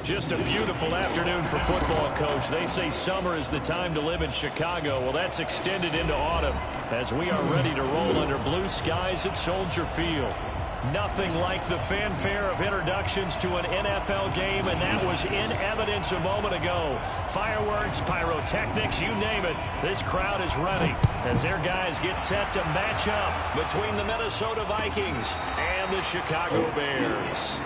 Just a beautiful afternoon for football, Coach. They say summer is the time to live in Chicago. Well, that's extended into autumn as we are ready to roll under blue skies at Soldier Field. Nothing like the fanfare of introductions to an NFL game, and that was in evidence a moment ago. Fireworks, pyrotechnics, you name it. This crowd is ready as their guys get set to match up between the Minnesota Vikings and the Chicago Bears.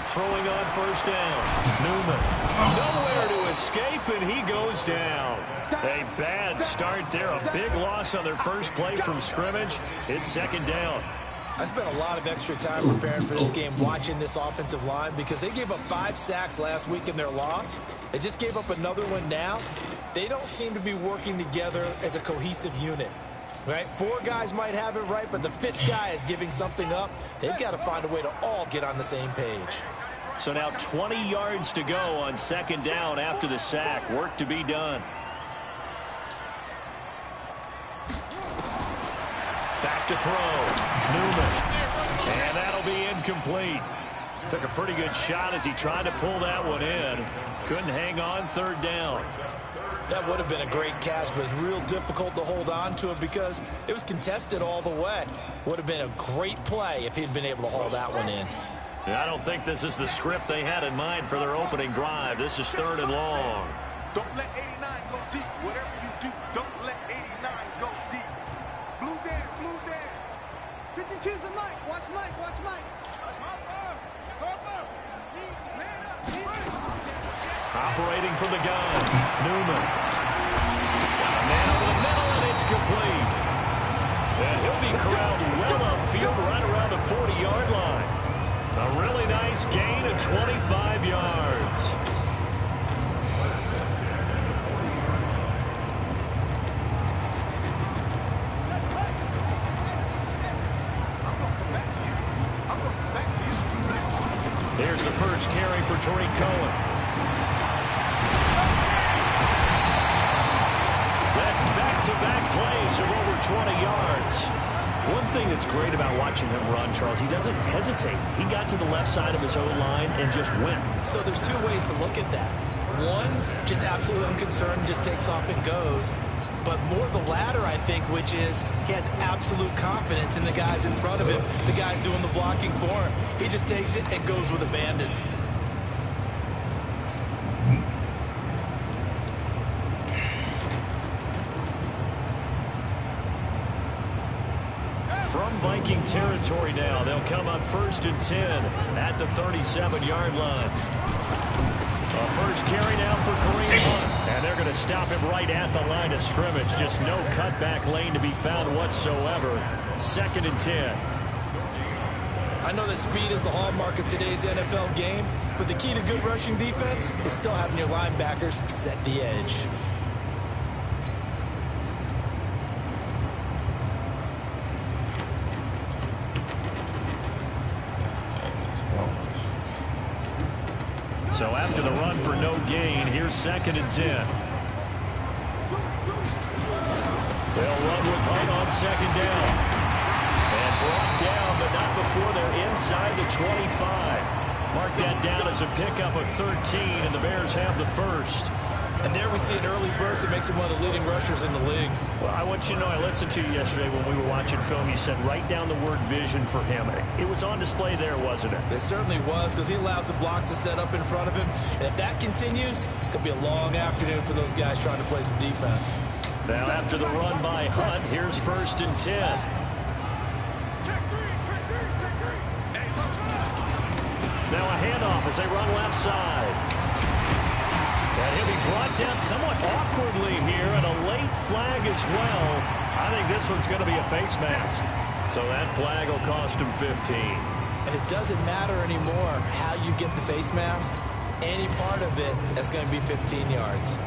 Throwing on first down. Newman. Nowhere to escape, and he goes down. A bad start there. A big loss on their first play from scrimmage. It's second down. I spent a lot of extra time preparing for this game watching this offensive line because they gave up 5 sacks last week in their loss. They just gave up another one now. They don't seem to be working together as a cohesive unit. Right? 4 guys might have it right, but the 5th guy is giving something up. They've got to find a way to all get on the same page. So now 20 yards to go on second down after the sack. Work to be done. Back to throw. Newman. And that'll be incomplete. Took a pretty good shot as he tried to pull that one in. Couldn't hang on third down. That would have been a great catch, but it's real difficult to hold on to it because it was contested all the way. Would have been a great play if he'd been able to haul that one in. I don't think this is the script they had in mind for their opening drive. This is third and long. Don't let 89 go deep. Whatever you do, don't let 89 go deep. Blue there, blue there. 52's the Mike. Watch Mike, watch Mike. Operating from the gun. Newman. Man over the middle, and it's complete. And he'll be corralled well upfield right around the 40-yard line. A really nice gain of 25 yards. Here's the first carry for Tariq Cohen. That's back-to-back plays of over 20 yards. One thing that's great about watching him run, Charles, he doesn't hesitate. He got to the left side of his own line and just went. So there's 2 ways to look at that. One, just absolutely unconcerned, just takes off and goes. But more the latter, I think, which is he has absolute confidence in the guys in front of him, the guys doing the blocking for him. He just takes it and goes with abandon. From Viking territory now, they'll come up first and 10 at the 37-yard line. A first carry now for Kareem Hunt. And they're going to stop him right at the line of scrimmage. Just no cutback lane to be found whatsoever. Second and 10. I know that speed is the hallmark of today's NFL game, but the key to good rushing defense is still having your linebackers set the edge. So after the run for no gain, here's second and 10. They'll run with Hunt on second down. And brought down, but not before they're inside the 25. Mark that down as a pickup of 13, and the Bears have the first. And there we see an early burst that makes him one of the leading rushers in the league. Well, I want you to know, I listened to you yesterday when we were watching film. You said write down the word vision for him. It was on display there, wasn't it? It certainly was, because he allows the blocks to set up in front of him. And if that continues, it could be a long afternoon for those guys trying to play some defense. Now after the run by Hunt, here's first and 10. Now a handoff as they run left side. And he'll be brought down somewhat awkwardly here, and a late flag as well. I think this one's going to be a face mask. So that flag will cost him 15. And it doesn't matter anymore how you get the face mask. Any part of it is going to be 15 yards.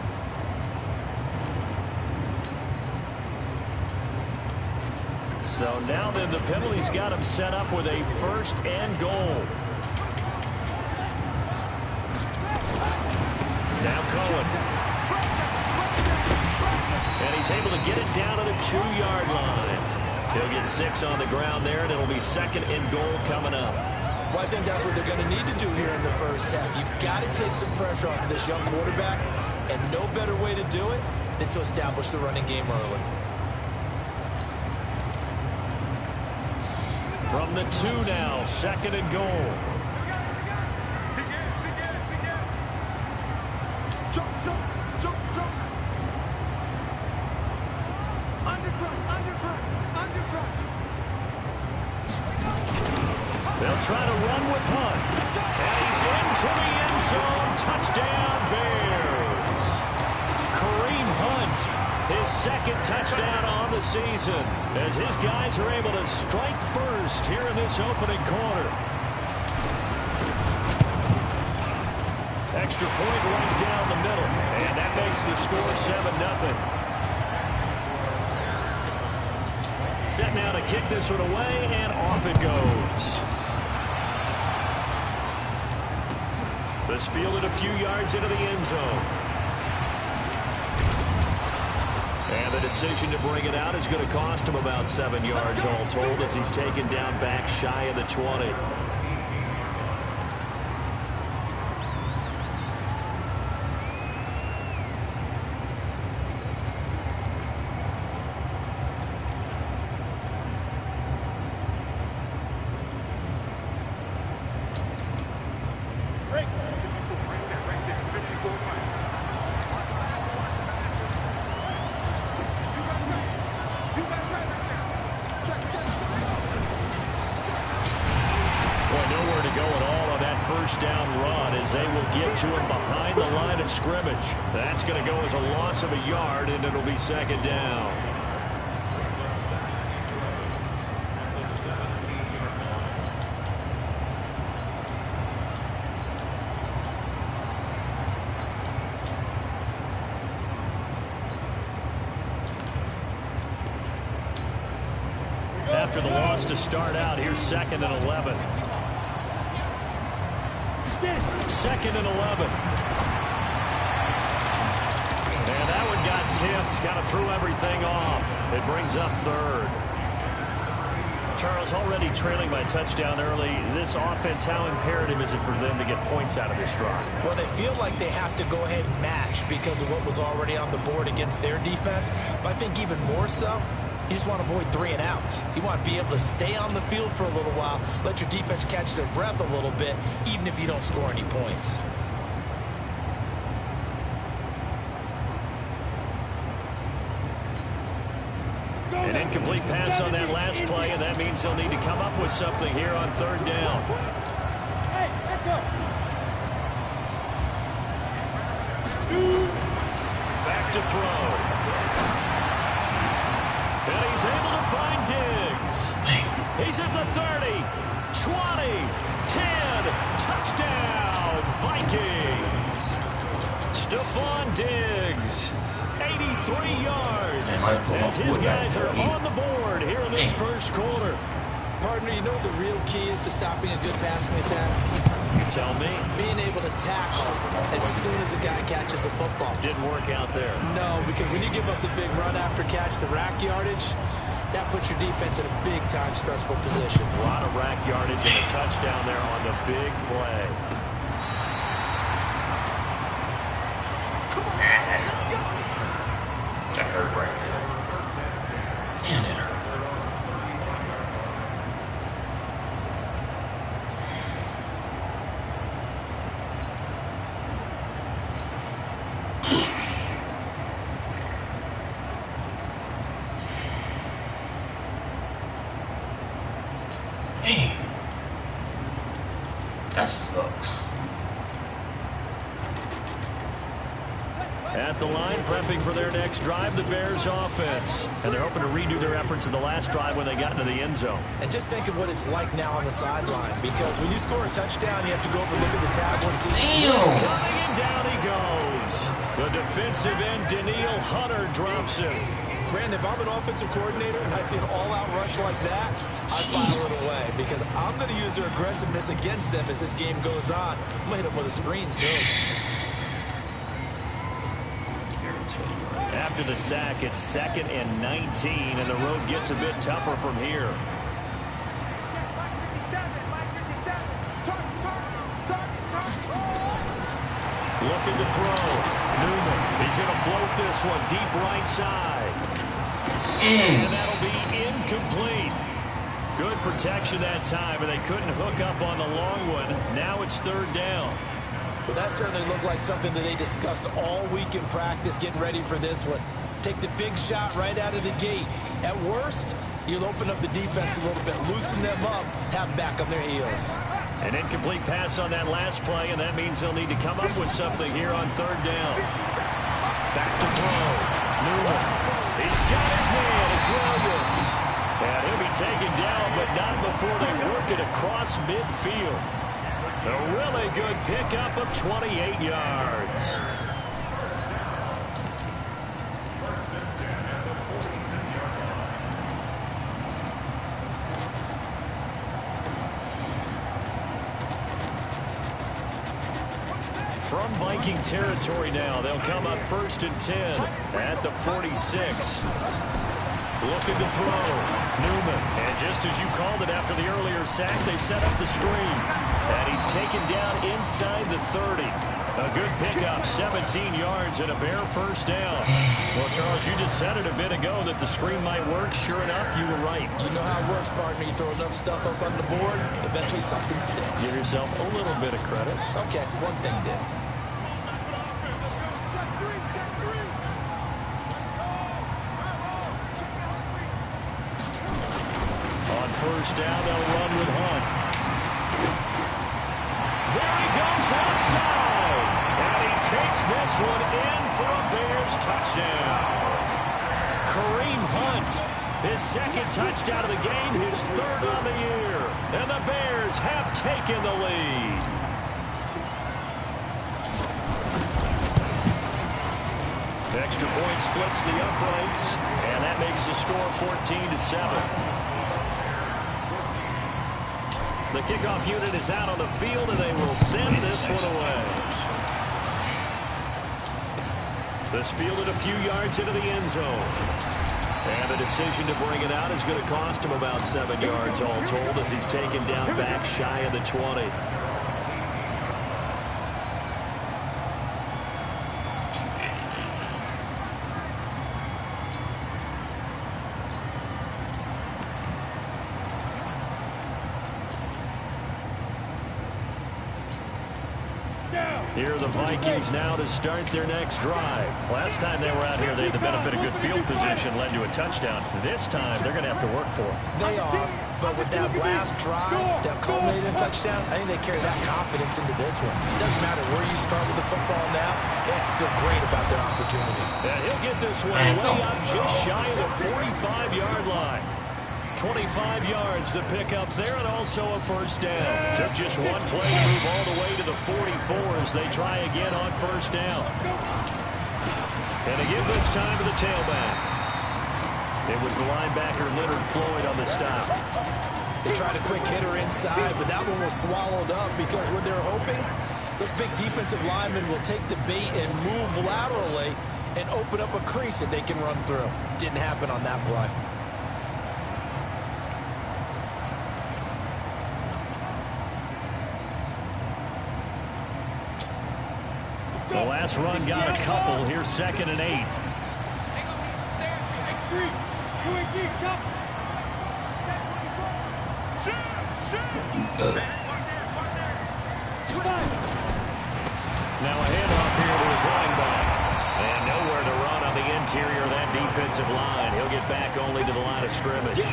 So now then the penalty's got him set up with a 1st and goal. Now Cohen. And he's able to get it down to the 2-yard line. He'll get 6 on the ground there, and it'll be 2nd and goal coming up. Well, I think that's what they're going to need to do here in the first half. You've got to take some pressure off of this young quarterback, and no better way to do it than to establish the running game early. From the 2 now, 2nd and goal. They'll try to run with Hunt. And he's into the end zone. Touchdown, Bears. Kareem Hunt, his 2nd touchdown on the season, as his guys are able to strike first here in this opening quarter. Extra point right down the middle, and that makes the score 7-0. Set now to kick this one away, and off it goes. This fielded a few yards into the end zone. And the decision to bring it out is going to cost him about 7 yards all told, as he's taken down back shy of the 20. Down run as they will get to him behind the line of scrimmage. That's going to go as a loss of a yard, and it'll be 2nd down. After the loss to start out, here's 2nd and 11. 2nd and 11. And that one got tipped. Kind of threw everything off. It brings up 3rd. Charles, already trailing by touchdown early. This offense, how imperative is it for them to get points out of this drive? Well, they feel like they have to go ahead and match because of what was already on the board against their defense. But I think even more so, you just want to avoid 3 and outs. You want to be able to stay on the field for a little while, let your defense catch their breath a little bit, even if you don't score any points. An incomplete pass on that last play, and that means they'll need to come up with something here on 3rd down. Hey, let's go. Back to throw. And he's able to find Diggs. He's at the 30, 20, 10, touchdown, Vikings. Stephon Diggs, 83 yards. As his guys are on the board here in this first quarter. Partner, you know what the real key is to stopping a good passing attack? You tell me. Being able to tackle as soon as a guy catches the football. Didn't work out there. No, because when you give up the big run after catch, the rack yardage, that puts your defense in a big-time stressful position. A lot of rack yardage and a touchdown there on the big play. That hurt right there. And it hurt. Hey, that sucks. At the line, prepping for their next drive, the Bears offense. And they're hoping to redo their efforts in the last drive when they got into the end zone. And just think of what it's like now on the sideline, because when you score a touchdown, you have to go over and look at the tablet and see. He's coming, and down he goes. The defensive end, Danielle Hunter, drops him. Brandon, if I'm an offensive coordinator and I see an all-out rush like that, I file it away because I'm going to use their aggressiveness against them as this game goes on. I'm going to hit them with a screen soon. After the sack, it's 2nd and 19, and the road gets a bit tougher from here. Looking to throw. Newman, he's going to float this one deep right side. And that'll be incomplete. Good protection that time, and they couldn't hook up on the long one. Now it's 3rd down. Well, that certainly looked like something that they discussed all week in practice, getting ready for this one. Take the big shot right out of the gate. At worst, you'll open up the defense a little bit, loosen them up, have them back on their heels. An incomplete pass on that last play, and that means they'll need to come up with something here on 3rd down. Back to throw. Newman. He's got his man. It's Williams. And he'll be taken down, but not before they work it across midfield. A really good pickup of 28 yards. From Viking territory now, they'll come up 1st and 10 at the 46. Looking to throw. Newman. And just as you called it after the earlier sack, they set up the screen. And he's taken down inside the 30. A good pickup, 17 yards and a Bear 1st down. Well, Charles, you just said it a bit ago that the screen might work. Sure enough, you were right. You know how it works, partner. You throw enough stuff up on the board, eventually something sticks. Give yourself a little bit of credit. Okay, one thing did. On 1st down, they'll run with Hunt. There he goes left side. And he takes this one in for a Bears touchdown. Kareem Hunt, his 2nd touchdown of the game, his 3rd on the year. And the Bears have taken the lead. Extra point splits the uprights, and that makes the score 14-7. The kickoff unit is out on the field, and they will send this one away. This fielded a few yards into the end zone. And the decision to bring it out is going to cost him about 7 yards all told as he's taken down back shy of the 20. Here are the Vikings now to start their next drive. Last time they were out here, they had the benefit of good field position, led to a touchdown. This time, they're going to have to work for it. They are, but with that last drive that culminated in a touchdown, I think they carry that confidence into this one. It doesn't matter where you start with the football now, they have to feel great about their opportunity. And he'll get this one way up just shy of the 45-yard line. 25 yards to pick up there, and also a 1st down. Took just one play to move all the way to the 44 as they try again on 1st down. And again this time to the tailback. It was the linebacker Leonard Floyd on the stop. They tried a quick hitter inside, but that one was swallowed up because what they're hoping, those big defensive linemen will take the bait and move laterally and open up a crease that they can run through. Didn't happen on that play. The last run got a couple. Here's 2nd and 8. Now a handoff here to his running back. And nowhere to run on the interior of that defensive line. He'll get back only to the line of scrimmage.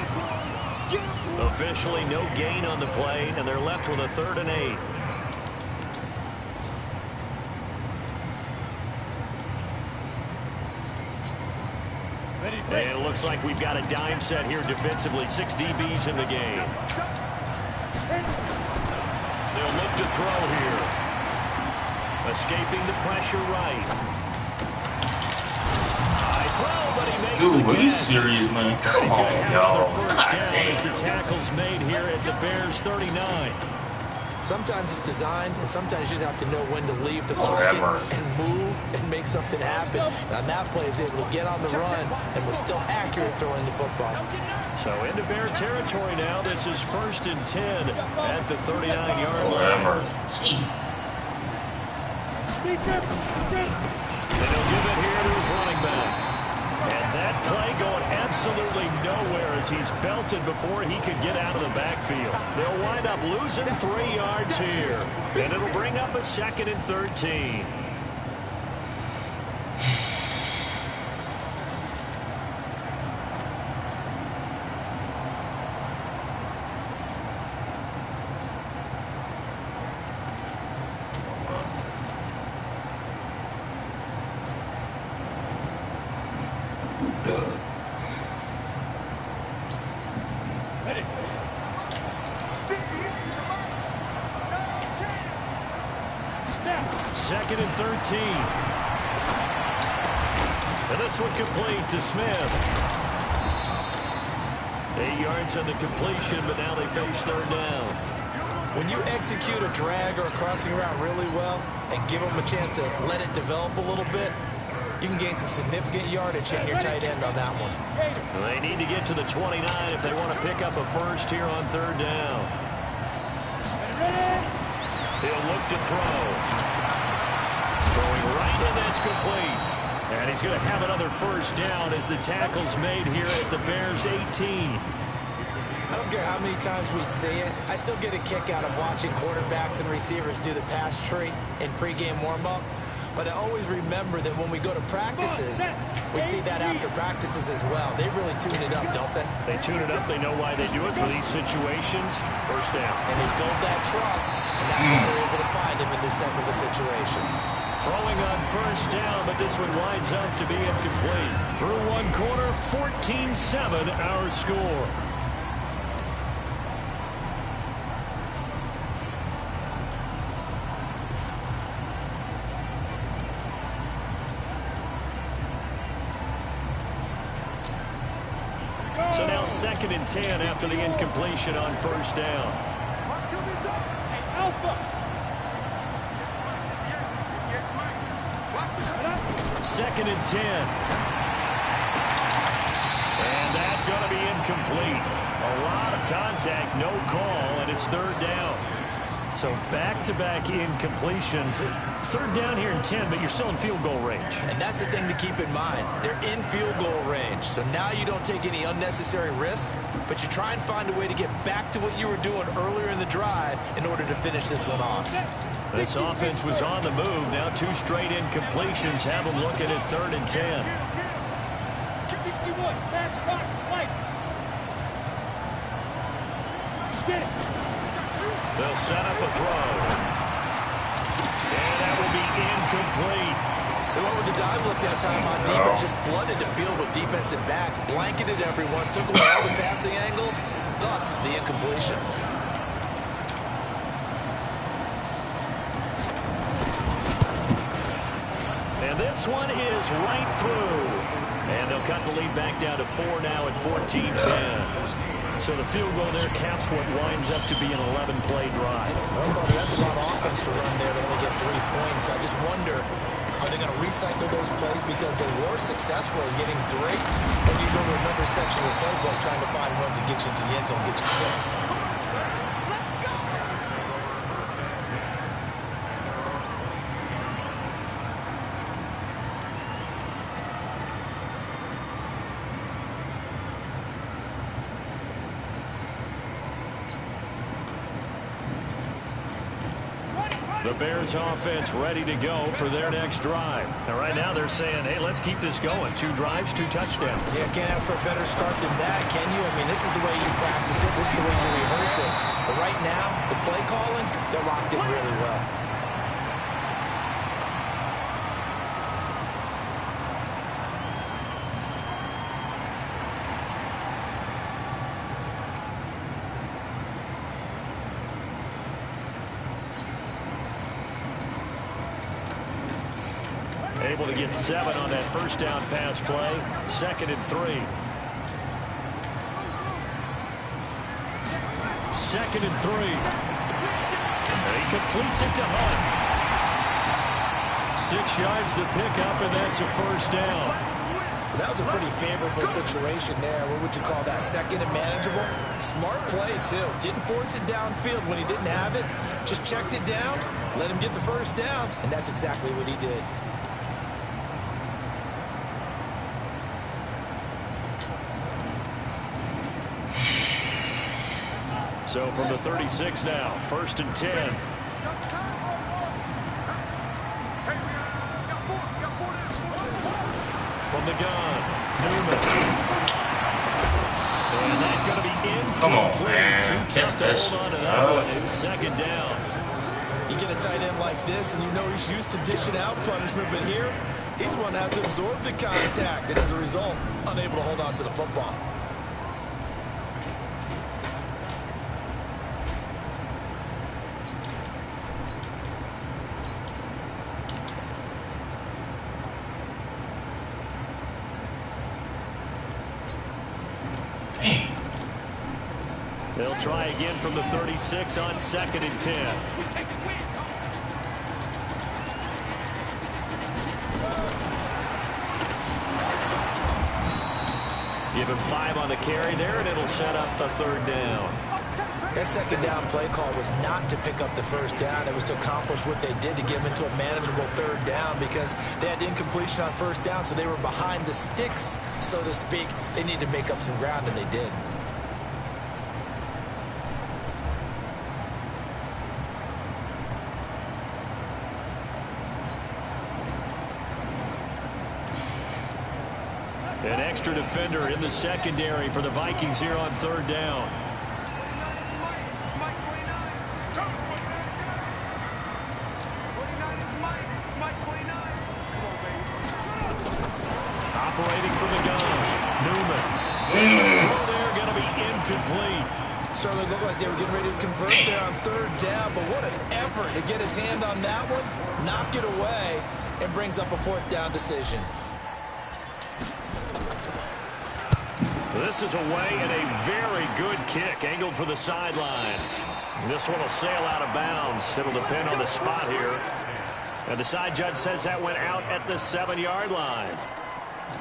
Officially no gain on the play, and they're left with a 3rd and 8. And it looks like we've got a dime set here defensively. 6 DBs in the game. They'll look to throw here. Escaping the pressure right. High throw, but he makes the Dude, are you catch. serious, man? Come He's going to on, have y'all. another first down as the tackle's made here at the Bears 39. Sometimes it's designed, and sometimes you just have to know when to leave the pocket and move and make something happen. And on that play, he was able to get on the run and was still accurate throwing the football. So into Bear territory now. This is 1st and 10 at the 39-yard line. And he'll give it here to his running back. And that play going absolutely nowhere as he's belted before he could get out of the backfield. They'll wind up losing 3 yards here. And it'll bring up a 2nd and 13. Second and 13. And this one complete to Smith. 8 yards on the completion, but now they face 3rd down. When you execute a drag or a crossing route really well and give them a chance to let it develop a little bit, you can gain some significant yardage in your tight end on that one. They need to get to the 29 if they want to pick up a first here on 3rd down. He'll look to throw. Throwing right, and that's complete. And he's going to have another first down as the tackle's made here at the Bears 18. I don't care how many times we see it. I still get a kick out of watching quarterbacks and receivers do the pass tree in pregame warm-up. But I always remember that when we go to practices, we see that after practices as well. They really tune it up, don't they? They tune it up. They know why they do it for these situations. First down. And they build that trust, and that's why we're able to find him in this type of a situation. Throwing on first down, but this one winds up to be incomplete. Through one quarter, 14-7 our score. So now 2nd and 10 after the incompletion on first down. Second and 10. And that's going to be incomplete. A lot of contact, no call, and it's 3rd down. So back-to-back incompletions. 3rd down here in 10, but you're still in field goal range. And that's the thing to keep in mind. They're in field goal range. So now you don't take any unnecessary risks, but you try and find a way to get back to what you were doing earlier in the drive in order to finish this one off. This offense was on the move. Now 2 straight incompletions have them looking at 3rd and 10. They'll set up a throw. And that will be incomplete. They went with the dive look that time on defense, just flooded the field with defensive backs, blanketed everyone, took away all the passing angles, thus the incompletion. And this one is right through. And they'll cut the lead back down to 4 now at 14-10. So the field goal there caps what winds up to be an 11-play drive. Well, Bobby, that's a lot of offense to run there to only get 3 points. So I just wonder, are they going to recycle those plays because they were successful in getting 3? Or do you go to another section of the playbook trying to find runs that get you into the end zone and get you 6? The Bears offense ready to go for their next drive. Now, right now they're saying, hey, let's keep this going. 2 drives, 2 touchdowns. Yeah, can't ask for a better start than that, can you? I mean, this is the way you practice it. This is the way you rehearse it. But right now, the play calling, they're locked in really well. Able to get 7 on that first down pass play. 2nd and 3. 2nd and 3. And he completes it to Hunt. 6 yards the pickup, and that's a first down. That was a pretty favorable situation there. What would you call that? 2nd and manageable? Smart play, too. Didn't force it downfield when he didn't have it. Just checked it down, let him get the first down, and that's exactly what he did. So from the 36 now, 1st and 10. From the gun, Newman. And that's going to be incomplete. Come on, man. Too tough to hold on to that one. It's 2nd down. You get a tight end like this, and you know he's used to dishing out punishment, but here, he's one that has to absorb the contact, and as a result, unable to hold on to the football. They'll try again from the 36 on 2nd and 10. Give him 5 on the carry there, and it'll set up a 3rd down. That 2nd down play call was not to pick up the first down. It was to accomplish what they did to get them into a manageable 3rd down because they had incompletion on 1st down, so they were behind the sticks, so to speak. They needed to make up some ground, and they did. An extra defender in the secondary for the Vikings here on 3rd down. Operating from the gun, Newman. Throw there, going to be incomplete. Certainly looked like they were getting ready to convert there on 3rd down, but what an effort to get his hand on that one, knock it away, and brings up a 4th down decision. This is away and a very good kick angled for the sidelines. This one will sail out of bounds. It'll depend on the spot here. And the side judge says that went out at the 7-yard line.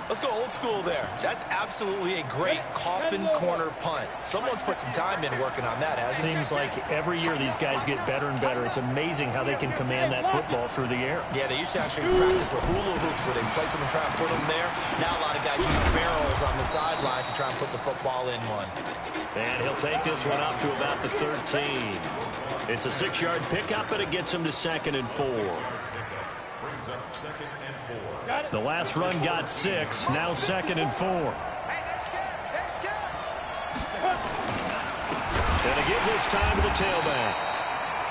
Let's go old school there. That's absolutely a great coffin corner punt. Someone's put some time in working on that, hasn't it? Seems like every year these guys get better and better. It's amazing how they can command that football through the air. Yeah, they used to actually practice with hula hoops where they place them and try and put them there. Now a lot of guys use barrels on the sidelines to try and put the football in one. And he'll take this one up to about the 13. It's a 6-yard pickup, and it gets him to 2nd and 4. The last run got 6, now 2nd and 4. And again this time to the tailback.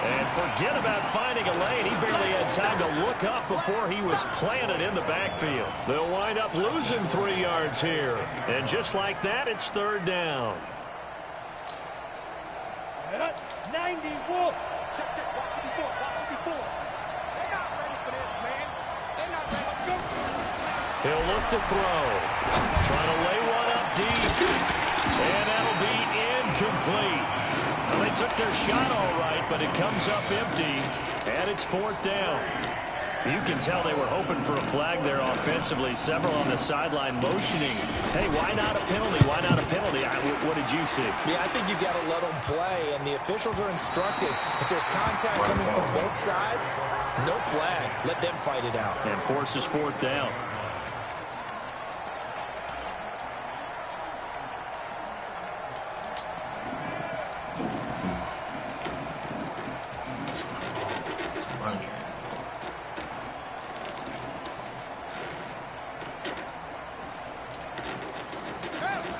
And forget about finding a lane. He barely had time to look up before he was planted in the backfield. They'll wind up losing 3 yards here. And just like that, it's 3rd down. 91. Check, walk 54, walk 54. They're not ready for this, man. They're not ready. Let's go. He'll look to throw. Trying to lay one up deep. And that'll be incomplete. Well, they took their shot all right, but it comes up empty. And it's 4th down. You can tell they were hoping for a flag there offensively. Several on the sideline motioning. Hey, why not a penalty? Why not a penalty? What did you see? Yeah, I think you got to let them play, and the officials are instructed. If there's contact coming from both sides, no flag. Let them fight it out. And forces 4th down.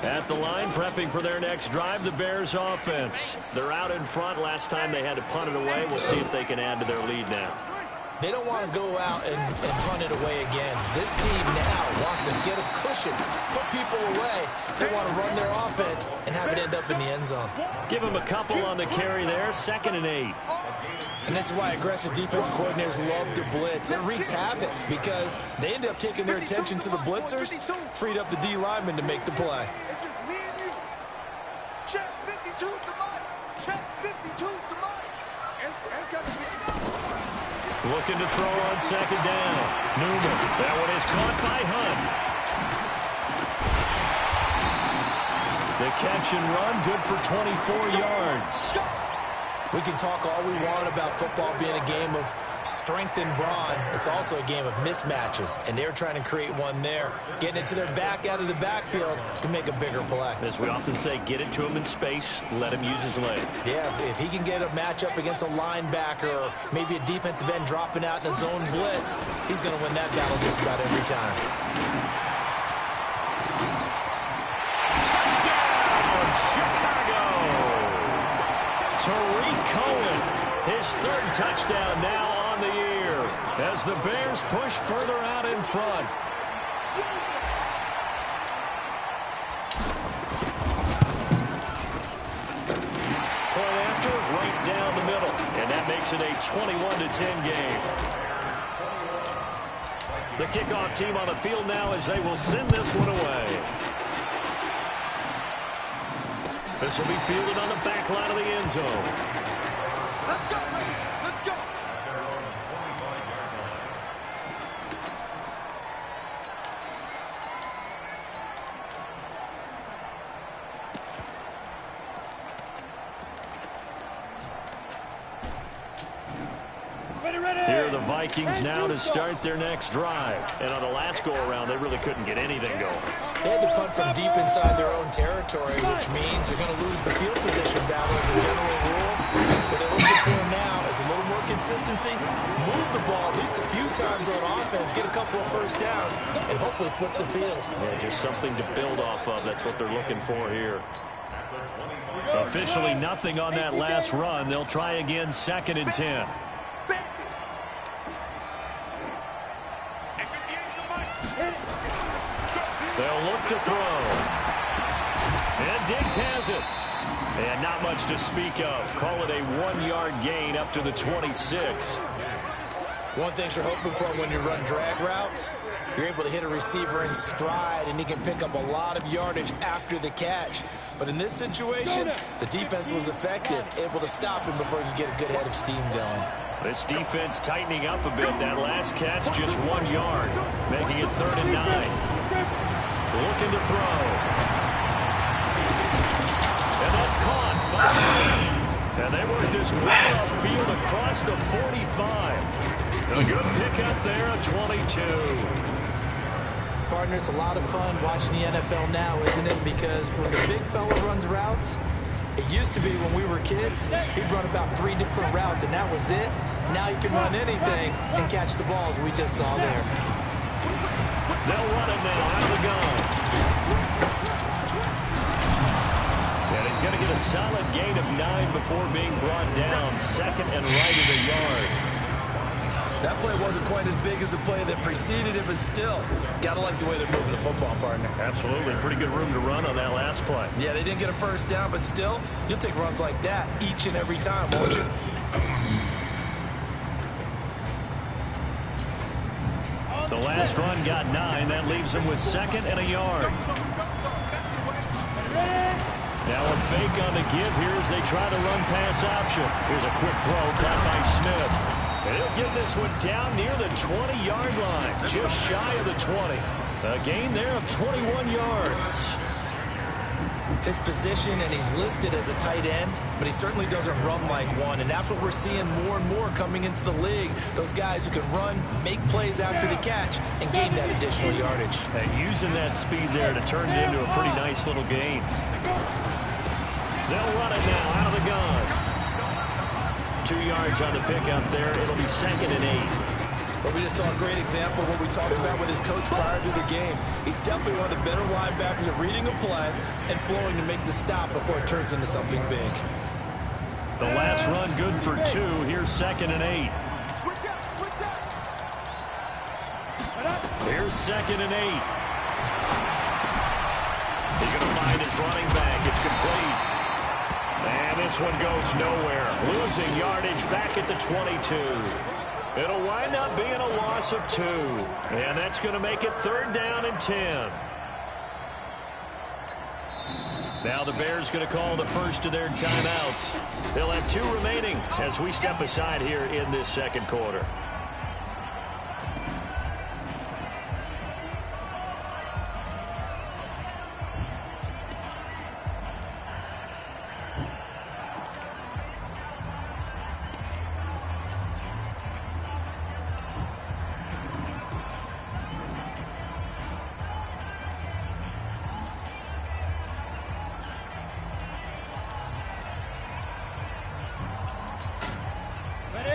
At the line, prepping for their next drive, the Bears offense. They're out in front. Last time they had to punt it away. We'll see if they can add to their lead now. They don't want to go out and punt it away again. This team now wants to get a cushion, put people away. They want to run their offense and have it end up in the end zone. Give them a couple on the carry there. 2nd and 8. And this is why aggressive defensive coordinators love to blitz. It wreaks havoc because they end up taking their attention to the blitzers, freed up the D lineman to make the play. It's just me and you. Check 52's the mic. Check 52's the mic. It's got to be. Looking to throw on second down. Newman. That one is caught by Hunt. The catch and run, good for 24 yards. We can talk all we want about football being a game of strength and brawn. It's also a game of mismatches, and they're trying to create one there, getting it to their back out of the backfield to make a bigger play. As we often say, get it to him in space, let him use his leg. Yeah, if he can get a matchup against a linebacker or maybe a defensive end dropping out in a zone blitz, he's going to win that battle just about every time. Touchdown, Chicago! Tariq Cohen, his third touchdown now on the year as the Bears push further out in front. Point after, right down the middle, and that makes it a 21-10 game. The kickoff team on the field now as they will send this one away. This will be fielded on the back line of the end zone. Let's go, baby. Let's go. Here are the Vikings now to start their next drive. And on the last go-around, they really couldn't get anything going. They had to punt from deep inside their own territory, which means they're going to lose the field position battle as a general rule. What they're looking for now is a little more consistency, move the ball at least a few times on offense, get a couple of first downs, and hopefully flip the field. Yeah, just something to build off of. That's what they're looking for here. Officially nothing on that last run. They'll try again, 2nd and 10. They'll look to throw. And Diggs has it. And not much to speak of. Call it a 1-yard gain up to the 26. One thing you're hoping for when you run drag routes, you're able to hit a receiver in stride, and he can pick up a lot of yardage after the catch. But in this situation, the defense was effective, able to stop him before he could get a good head of steam going. This defense tightening up a bit. That last catch just 1 yard, making it 3rd and 9. Looking to throw. And that's caught by Smith. And they work this way upfield across the 45. A good pickup there at 22. Partner, it's a lot of fun watching the NFL now, isn't it? Because when the big fella runs routes, it used to be when we were kids, he'd run about 3 different routes, and that was it. Now he can run anything and catch the balls we just saw there. They'll run it now out of the gun. And he's going to get a solid gain of 9 before being brought down. 2nd and right of the yard. That play wasn't quite as big as the play that preceded it, but still, got to like the way they're moving the football, partner. Absolutely. Pretty good room to run on that last play. Yeah, they didn't get a first down, but still, you'll take runs like that each and every time, won't you? The last run got 9. That leaves him with 2nd and a yard. Now a fake on the give here as they try to run pass option. Here's a quick throw caught by Smith. And he'll get this one down near the 20-yard line, just shy of the 20. A gain there of 21 yards. His position, and he's listed as a tight end, but he certainly doesn't run like one, and that's what we're seeing more and more coming into the league. Those guys who can run, make plays after the catch, and gain that additional yardage. And using that speed there to turn it into a pretty nice little gain. They'll run it now out of the gun. 2 yards on the pickup there. It'll be 2nd and 8. But we just saw a great example of what we talked about with his coach prior to the game. He's definitely one of the better linebackers at reading a play and flowing to make the stop before it turns into something big. The last run good for 2. Here's 2nd and 8. Switch up, switch up. Here's 2nd and 8. He's going to find his running back. It's complete. And this one goes nowhere. Losing yardage back at the 22. It'll wind up being a loss of 2. And that's going to make it 3rd down and 10. Now the Bears going to call the first of their timeouts. They'll have 2 remaining as we step aside here in this second quarter.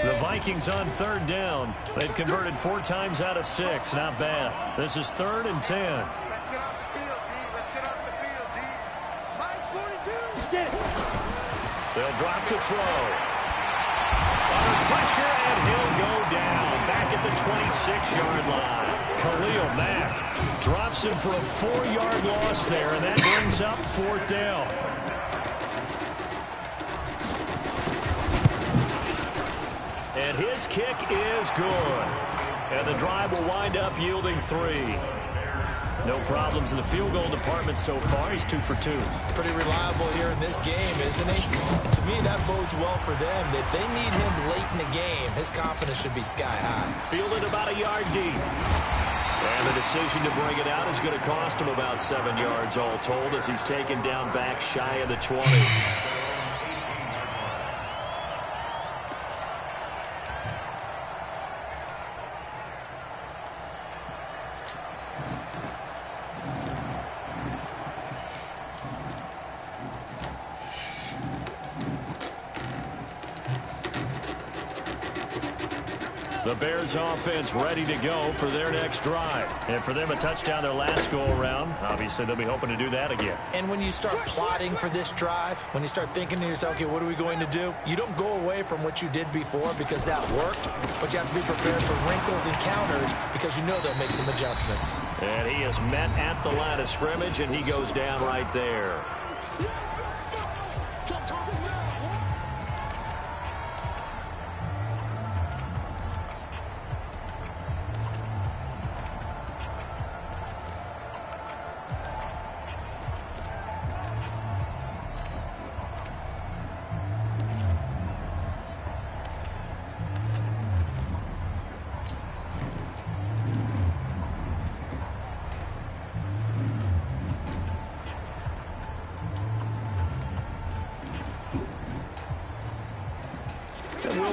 The Vikings on 3rd down. They've converted 4 times out of 6. Not bad. This is 3rd and 10. Let's get off the field, D. Let's get off the field, D. Mike's 42. They'll drop to throw. Under pressure, and he'll go down. Back at the 26-yard line. Khalil Mack drops him for a 4-yard loss there, and that brings up 4th down. And his kick is good. And the drive will wind up yielding 3. No problems in the field goal department so far. He's 2 for 2. Pretty reliable here in this game, isn't he? And to me, that bodes well for them. If they need him late in the game, his confidence should be sky high. Fielded about a yard deep. And the decision to bring it out is going to cost him about 7 yards all told as he's taken down back shy of the 20. The Bears offense ready to go for their next drive. And for them, a touchdown their last go-around. Obviously, they'll be hoping to do that again. And when you start plotting for this drive, when you start thinking to yourself, okay, what are we going to do? You don't go away from what you did before because that worked, but you have to be prepared for wrinkles and counters because you know they'll make some adjustments. And he is met at the line of scrimmage, and he goes down right there.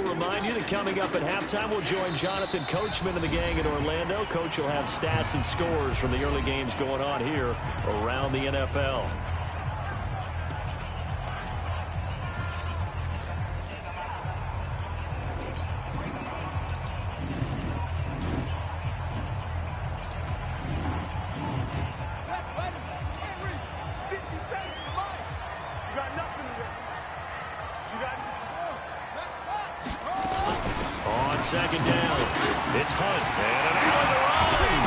Remind you that coming up at halftime, we'll join Jonathan Coachman and the gang in Orlando. Coach will have stats and scores from the early games going on here around the NFL. Second down. It's Hunt. And an out of the line.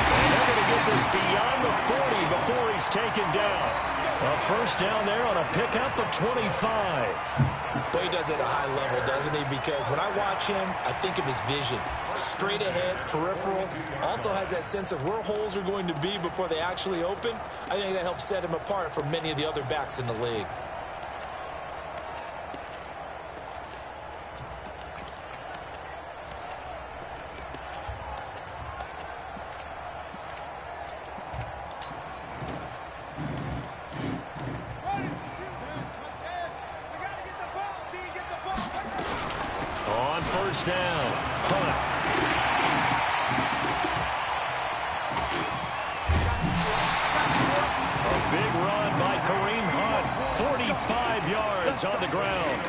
And they're going to get this beyond the 40 before he's taken down. A first down there on a pickup of 25. But he does it at a high level, doesn't he? Because when I watch him, I think of his vision. Straight ahead, peripheral. Also has that sense of where holes are going to be before they actually open. I think that helps set him apart from many of the other backs in the league. First down. Hunt. A big run by Kareem Hunt. 45 yards on the ground.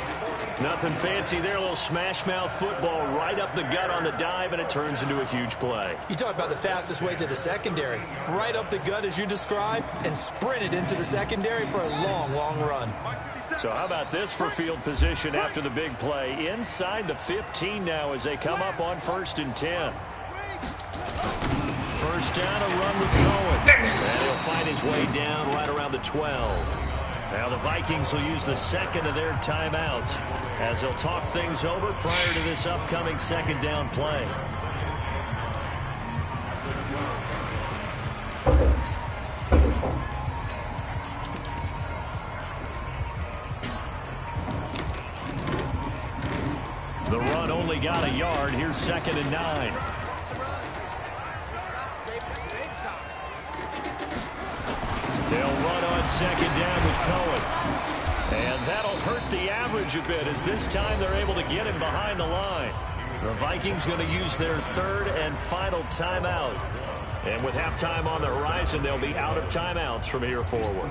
Nothing fancy there. A little smash mouth football right up the gut on the dive, and it turns into a huge play. You talk about the fastest way to the secondary. Right up the gut as you described, and sprinted into the secondary for a long, long run. So how about this for field position after the big play? Inside the 15 now as they come up on 1st and 10. First down, a run with Cohen. And he'll find his way down right around the 12. Now the Vikings will use the second of their timeouts as they'll talk things over prior to this upcoming second down play. The run only got a yard. Here's 2nd and 9. They'll run on 2nd down with Cohen. And that'll hurt the average a bit as this time they're able to get him behind the line. The Vikings going to use their 3rd and final timeout. And with halftime on the horizon, they'll be out of timeouts from here forward.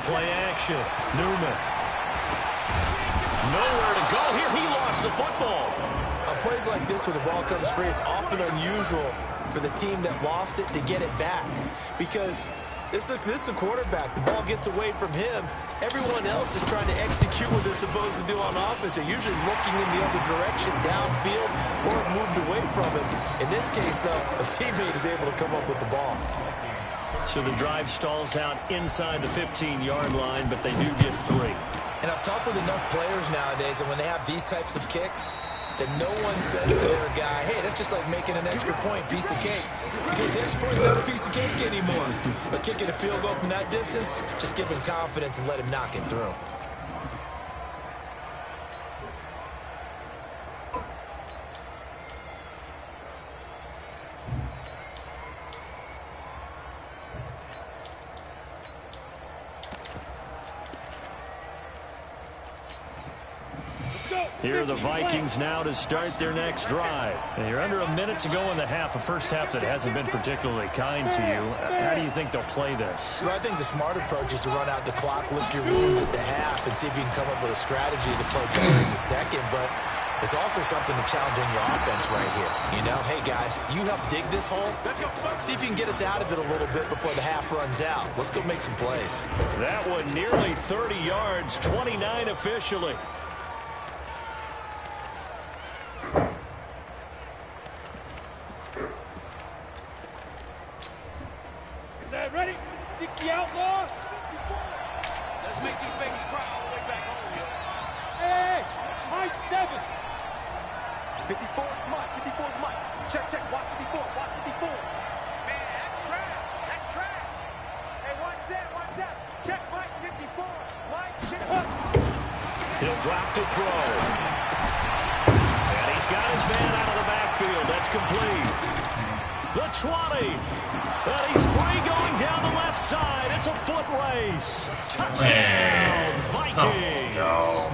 Play action. Newman. Nowhere to go here. He lost the football. On plays like this where the ball comes free, it's often unusual for the team that lost it to get it back. Because this is the quarterback. The ball gets away from him. Everyone else is trying to execute what they're supposed to do on offense. They're usually looking in the other direction, downfield, or have moved away from it. In this case, though, a teammate is able to come up with the ball. So the drive stalls out inside the 15-yard line, but they do get 3. And I've talked with enough players nowadays, and when they have these types of kicks, that no one says to their guy, hey, that's just like making an extra point, piece of cake. Because the extra point is not a piece of cake anymore. But kicking a field goal from that distance, just give him confidence and let him knock it through. Here are the Vikings now to start their next drive. And you're under a minute to go in the half, a first half that hasn't been particularly kind to you. How do you think they'll play this? Well, I think the smart approach is to run out the clock, lick your wounds at the half, and see if you can come up with a strategy to play better in the second. But there's also something to challenge in your offense right here. You know, hey, guys, you help dig this hole. See if you can get us out of it a little bit before the half runs out. Let's go make some plays. That one nearly 30 yards, 29 officially. Ready? 60 outlaw. Let's make these babies cry all the way back home, yo. Hey, my 7. 54 is Mike. 54 is Mike. Check, check. Watch 54. Watch 54. Man, that's trash. That's trash. Hey, watch that. Watch that. Check Mike 54. Mike 54. He'll drop to throw. And he's got his man out of the backfield. That's complete. The 20. And he's free going down the left side. It's a foot race. Touchdown, Vikings. Oh,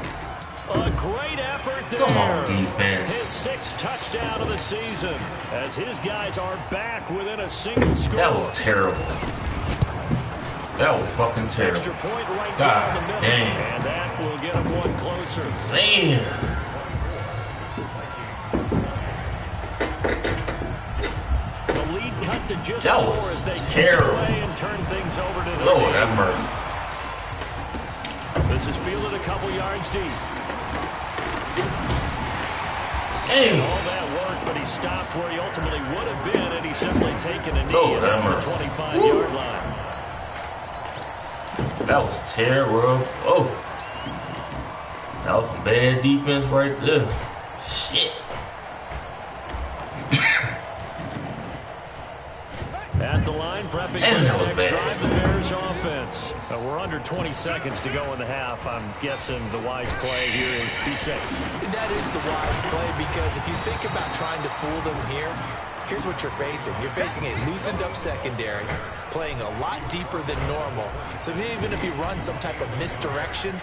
A great effort there. come on, defense. His 6th touchdown of the season as his guys are back within a single score. That was terrible. That was fucking terrible. Extra point right God down the middle. dang. And that will get him one closer. Man. To just that 4 was as they terrible. kick away and turn things over to the Lord have mercy. This is fielded a couple yards deep. Dang. All that work, but he stopped where he ultimately would have been had he simply taken a knee. Lord And that's the have mercy. 25-yard line. That was terrible. Oh. That was some bad defense right there. Shit. At the line, prepping for the next drive, the Bears offense. We're under 20 seconds to go in the half. I'm guessing the wise play here is be safe. That is the wise play because if you think about trying to fool them here, here's what you're facing. You're facing a loosened up secondary. playing a lot deeper than normal. So even if you run some type of misdirection,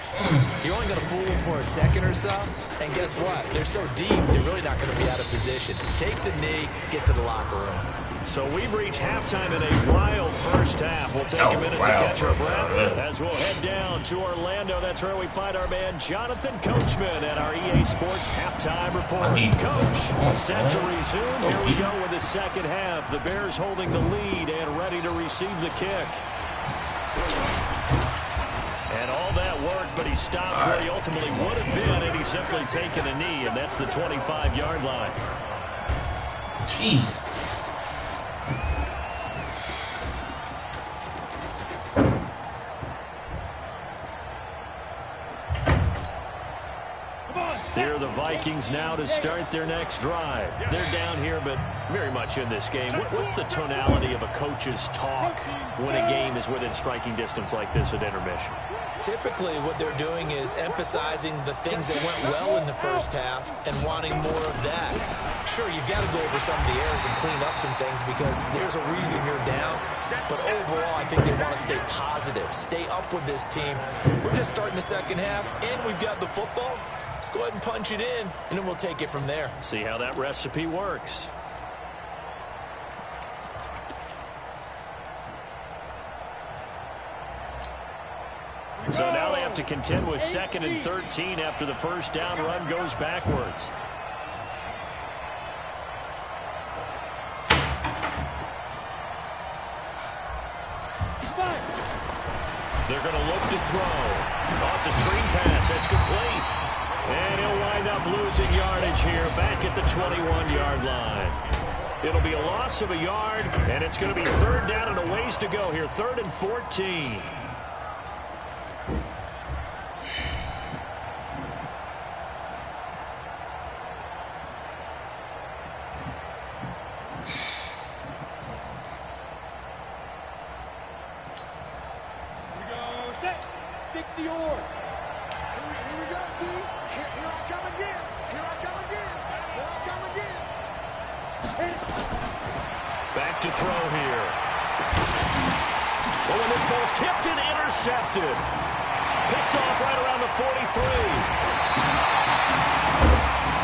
you're only going to fool them for a second or so. And guess what? They're so deep, they're really not going to be out of position. Take the knee, get to the locker room. So we've reached halftime in a wild first half. We'll take a minute to catch our breath as we'll head down to Orlando. That's where we find our man Jonathan Coachman at our EA Sports Halftime Report. Coach, set to resume. Here we go with the second half. The Bears holding the lead and ready to receive the kick. And all that work, but he stopped where he ultimately would have been, and he's simply taken a knee, and that's the 25-yard line. Jeez. Here are the Vikings now to start their next drive. They're down here, but very much in this game. What's the tonality of a coach's talk when a game is within striking distance like this at intermission? Typically, what they're doing is emphasizing the things that went well in the first half and wanting more of that. Sure, you've got to go over some of the errors and clean up some things because there's a reason you're down. But overall, I think they want to stay positive, stay up with this team. We're just starting the second half, and we've got the football. Let's go ahead and punch it in, and then we'll take it from there. See how that recipe works. So now they have to contend with 2nd and 13 after the first down run goes backwards. They're going to look to throw. Oh, it's a screen pass. That's complete. And he'll wind up losing yardage here back at the 21-yard line. It'll be a loss of a yard, and it's going to be 3rd down and a ways to go here. 3rd and 14. Back to throw here. Oh, and this ball's tipped and intercepted. Picked off right around the 43.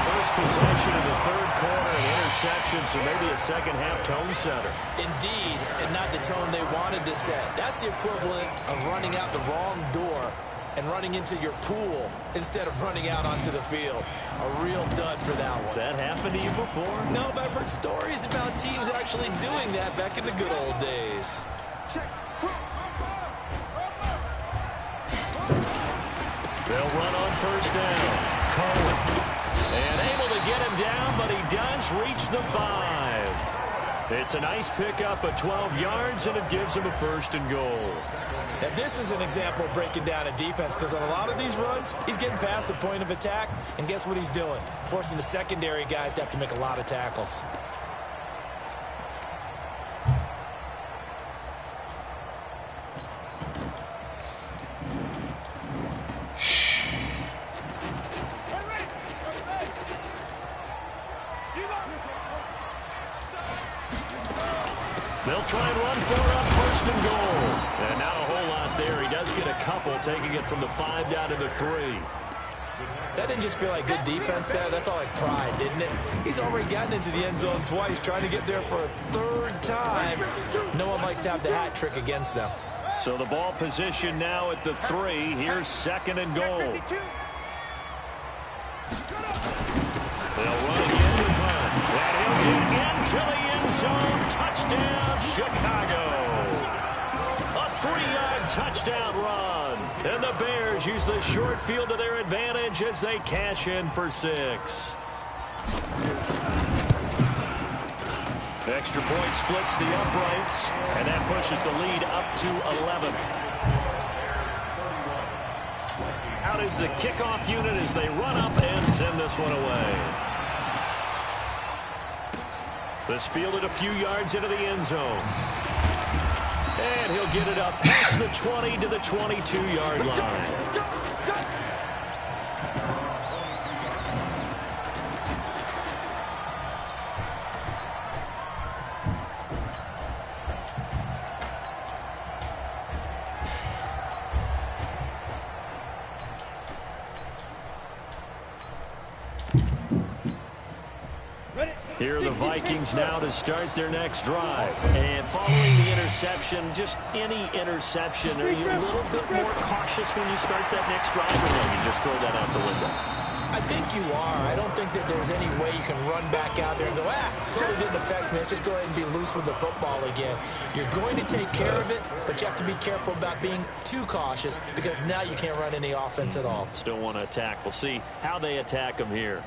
First possession of the 3rd quarter, an interception, so maybe a second-half tone setter. Indeed, and not the tone they wanted to set. That's the equivalent of running out the wrong door and running into your pool instead of running out onto the field. A real dud for that one. Has that happened to you before? No, but I've heard stories about teams actually doing that back in the good old days. They'll run on first down. Cohen. And able to get him down, but he does reach the 5. It's a nice pickup of 12 yards, and it gives him a 1st and goal. Now, this is an example of breaking down a defense because on a lot of these runs, he's getting past the point of attack, and guess what he's doing? Forcing the secondary guys to have to make a lot of tackles. They'll try and run for it on 1st and goal. And not a whole lot there. He does get a couple, taking it from the 5 down to the 3. That didn't just feel like good defense there. That felt like pride, didn't it? He's already gotten into the end zone twice, trying to get there for a 3rd time. No one likes to have the hat trick against them. So the ball position now at the 3. Here's 2nd and goal. They'll run again with Hunt. And he'll get into the end zone. Touchdown, Chicago. A 3-yard touchdown run. And the Bears use the short field to their advantage as they cash in for 6. Extra point splits the uprights, and that pushes the lead up to 11. Out is the kickoff unit as they run up and send this one away. This fielded a few yards into the end zone. And he'll get it up past the 20 to the 22-yard line. Here are the Vikings now to start their next drive. And following the interception, just any interception, are you a little bit more cautious when you start that next drive, or no, you just throw that out the window? I think you are. I don't think that there's any way you can run back out there and go, totally didn't affect me. Let's just go ahead and be loose with the football again. You're going to take care of it, but you have to be careful about being too cautious because now you can't run any offense at all. Still want to attack. We'll see how they attack them here.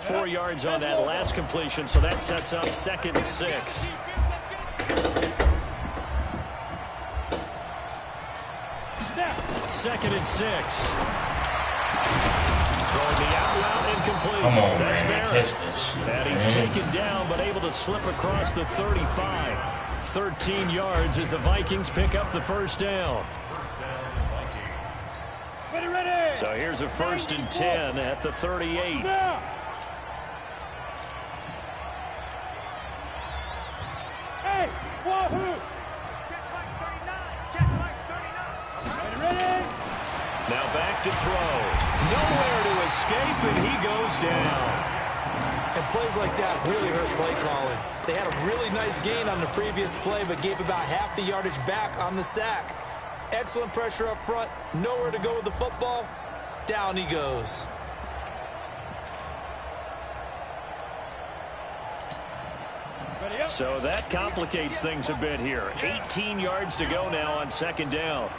4 yards on that last completion, so that sets up 2nd and 6. Second and 6. Throwing the out route incomplete. Come on, that's man. Barrett. Catch this shit, And he's man. taken down, but able to slip across the 35. 13 yards as the Vikings pick up the first down. Ready. So here's a 1st and 10 at the 38. Now. Hey, Wahoo! Check Mike 39. Check Mike 39. Ready. Now back to throw. Nowhere to escape, and he goes down. And plays like that really hurt play calling. They had a really nice gain on the previous play, but gave about half the yardage back on the sack. Excellent pressure up front. Nowhere to go with the football. Down he goes. Ready up. So that complicates things a bit here. 18 yards to go now on 2nd down.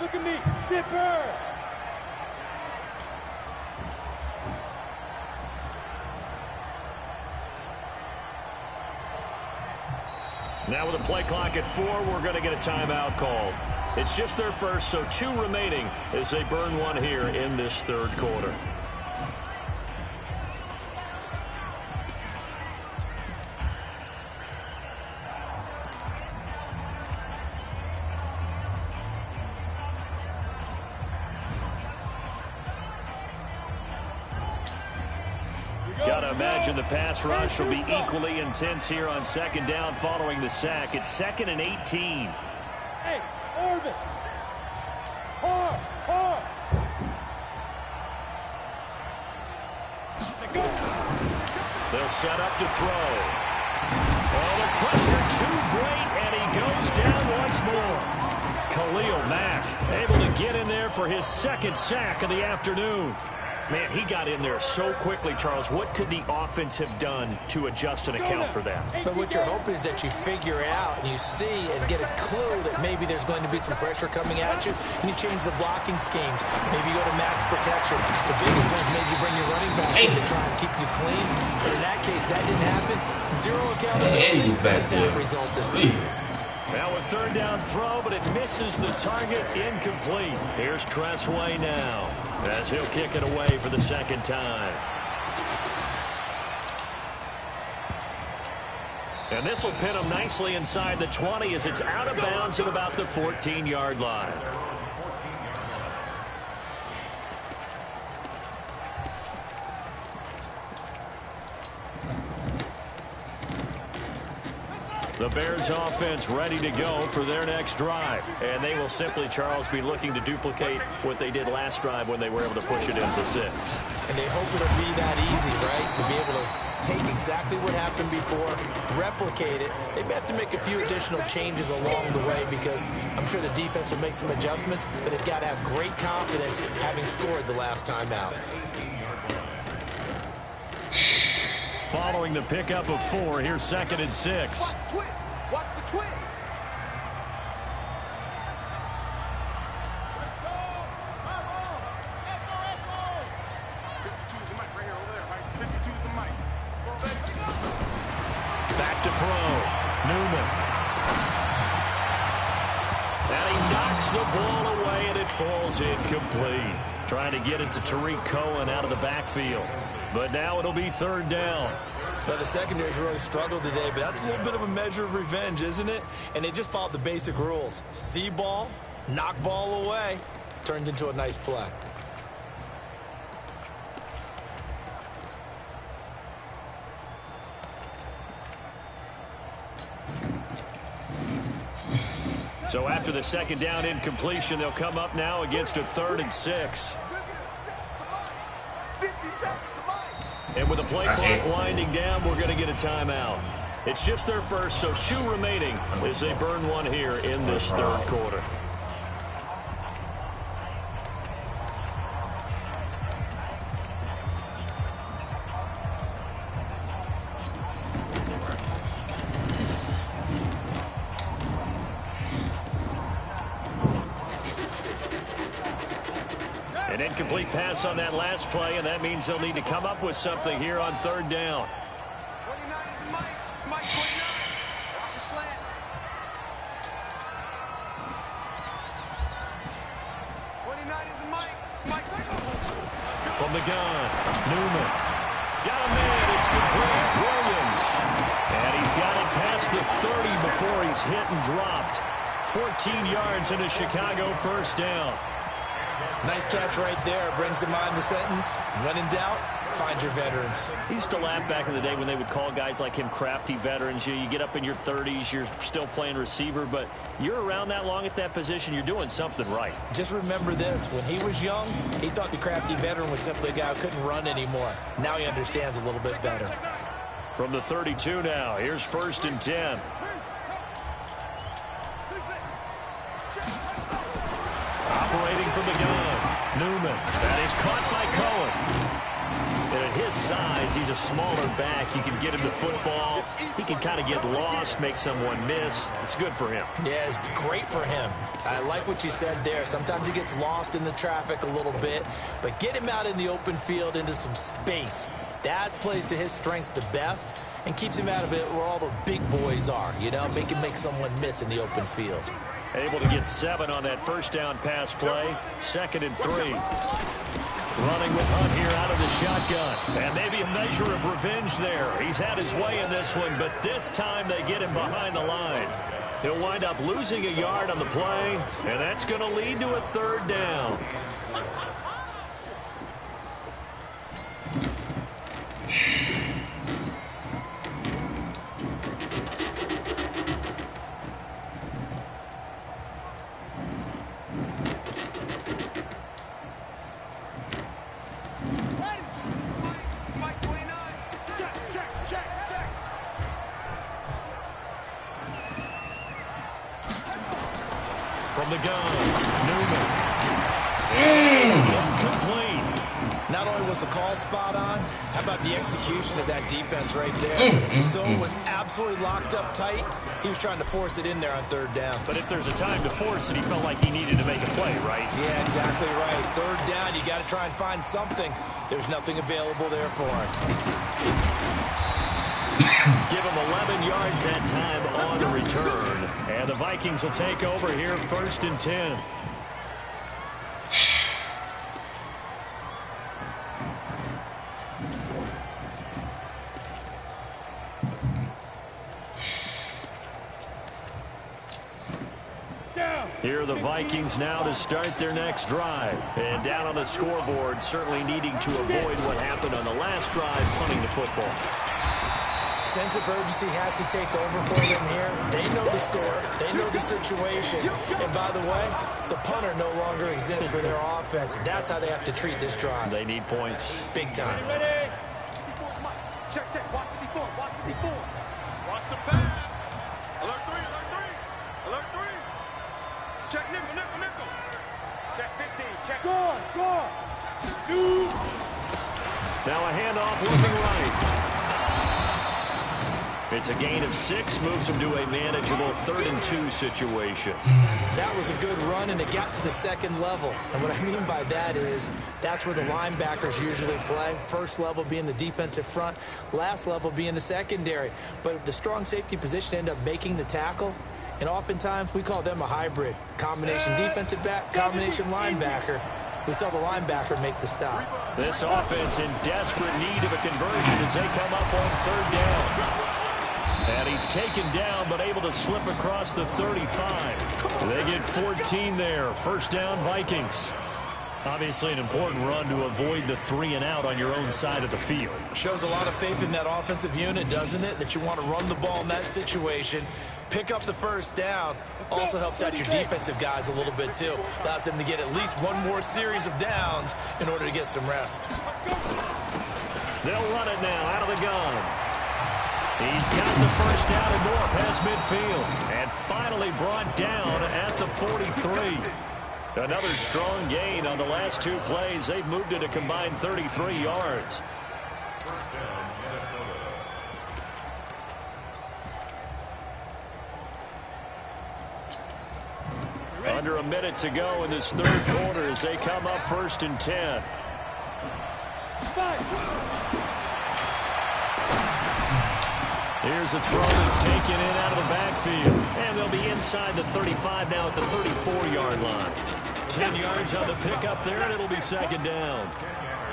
Look at me. Zipper. Now with a play clock at 4, we're going to get a timeout called. It's just their first, so 2 remaining as they burn one here in this 3rd quarter. Got to imagine the pass rush will be equally intense here on 2nd down following the sack. It's 2nd and 18. Hey, orbit. Hard. They'll set up to throw. Oh, the pressure too great, and he goes down once more. Khalil Mack able to get in there for his 2nd sack of the afternoon. Man, he got in there so quickly, Charles. What could the offense have done to adjust and account for that? But what you're hoping is that you figure out and you see and get a clue that maybe there's going to be some pressure coming at you, and you change the blocking schemes. Maybe you go to max protection. The biggest ones, maybe you bring your running back in to try and keep you clean. But in that case, that didn't happen. 0 accountability. The sack resulted. Now a 3rd down throw, but it misses the target, incomplete. Here's Tressway now as he'll kick it away for the 2nd time. And this will pin him nicely inside the 20 as it's out of bounds at about the 14-yard line. The Bears offense ready to go for their next drive. And they will simply, Charles, be looking to duplicate what they did last drive when they were able to push it in for 6. And they hope it'll be that easy, right? To be able to take exactly what happened before, replicate it. They have to make a few additional changes along the way because I'm sure the defense will make some adjustments, but they've got to have great confidence having scored the last time out. Following the pickup of 4, here's 2nd and 6. Watch the twist. Let's go. Come on. Echo. 52's the mic right here over there, Mike. 52's the mic. Go, baby. Back to throw. Newman. And he knocks the ball away, and it falls incomplete. Trying to get it to Tariq Cohen out of the backfield. But now it'll be 3rd down. Well, the secondary's really struggled today, but that's a little bit of a measure of revenge, isn't it? And they just followed the basic rules. See ball, knock ball away. Turned into a nice play. So after the 2nd down incompletion, they'll come up now against a 3rd and 6. 50 seconds. And with the play clock winding down, we're going to get a timeout. It's just their first, so 2 remaining as they burn one here in this third quarter. An incomplete pass on that last play, and that means they'll need to come up with something here on third down. 29 is Mike. Mike 29. Watch the slant. 29 is Mike. Mike. From the gun, Newman. Got a man. It's complete. Williams. And he's got it past the 30 before he's hit and dropped. 14 yards in a Chicago first down. Nice catch right there. Brings to mind the sentence, when in doubt, find your veterans. He used to laugh back in the day when they would call guys like him crafty veterans. You get up in your 30s, you're still playing receiver, but you're around that long at that position, you're doing something right. Just remember this. When he was young, he thought the crafty veteran was simply a guy who couldn't run anymore. Now he understands a little bit better. From the 32 now, here's 1st and 10. Operating from the gun, Newman. That is caught by Cohen. And at his size, he's a smaller back. You can get him the football. He can kind of get lost, make someone miss. It's good for him. Yeah, it's great for him. I like what you said there. Sometimes he gets lost in the traffic a little bit, but get him out in the open field into some space. That plays to his strengths the best and keeps him out of it where all the big boys are, you know, make someone miss in the open field. Able to get 7 on that first down pass play. 2nd and 3. Running with Hunt here out of the shotgun. And maybe a measure of revenge there. He's had his way in this one, but this time they get him behind the line. He'll wind up losing a yard on the play, and that's going to lead to a 3rd down. From the gun, Newman. Incomplete. Not only was the call spot on, how about the execution of that defense right there? Zone was absolutely locked up tight. He was trying to force it in there on 3rd down. But if there's a time to force it, he felt like he needed to make a play, right? Yeah, exactly right. 3rd down, you got to try and find something. There's nothing available there for him. Give him 11 yards that time on the return. And the Vikings will take over here 1st and 10. Here are the Vikings now to start their next drive. And down on the scoreboard, certainly needing to avoid what happened on the last drive, punting the football. Sense of urgency has to take over for them here. They know the score. They know the situation. And by the way, the punter no longer exists for their offense. That's how they have to treat this drive. They need points. Big time. Ready? Check, check. Watch 54. Watch 54. Watch the pass. Alert 3, alert 3. Alert 3. Check nickel, nickel, nickel. Check 15. Check. Score. Shoot. Now a handoff looking right. It's a gain of 6, moves him to a manageable 3rd and 2 situation. That was a good run, and it got to the 2nd level. And what I mean by that is that's where the linebackers usually play. First level being the defensive front, last level being the secondary. But the strong safety position ended up making the tackle, and oftentimes we call them a hybrid. Combination defensive back, combination linebacker. We saw the linebacker make the stop. This offense in desperate need of a conversion as they come up on 3rd down. And he's taken down, but able to slip across the 35. They get 14 there. 1st down, Vikings. Obviously an important run to avoid the 3 and out on your own side of the field. Shows a lot of faith in that offensive unit, doesn't it? That you want to run the ball in that situation. Pick up the 1st down. Also helps out your defensive guys a little bit, too. Allows them to get at least one more series of downs in order to get some rest. They'll run it now out of the gun. He's got the first down and more past midfield. And finally brought down at the 43. Another strong gain on the last 2 plays. They've moved it a combined 33 yards. First down, Minnesota. Under a minute to go in this third quarter as they come up 1st and 10. Here's a throw that's taken in out of the backfield. And they'll be inside the 35 now at the 34-yard line. 10 yards on the pickup there, and it'll be 2nd down.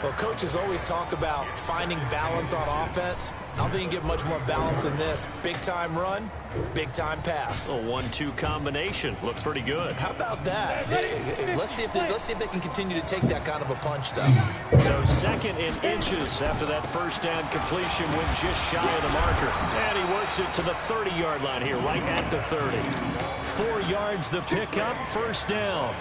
Well, coaches always talk about finding balance on offense. I don't think you get much more balance than this. Big-time run, big-time pass. A 1-2 combination. Looked pretty good. How about that? Let's see if they can continue to take that kind of a punch, though. So 2nd in inches after that first down completion went just shy of the marker. And he works it to the 30-yard line here, right at the 30. 4 yards the pickup, 1st down.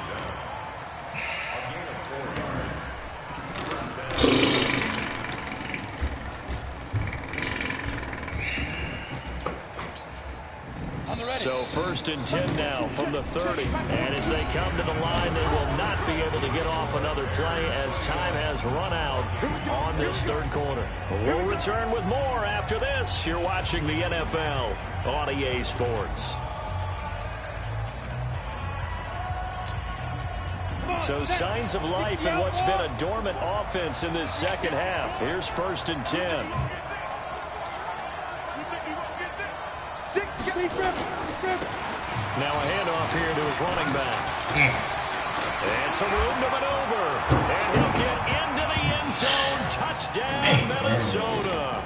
So 1st and 10 now from the 30. And as they come to the line, they will not be able to get off another play as time has run out on this third quarter. We'll return with more after this. You're watching the NFL on EA Sports. So signs of life in what's been a dormant offense in this second half. Here's 1st and 10. Now a handoff here to his running back. And some room to maneuver. And he'll get into the end zone. Touchdown, Minnesota.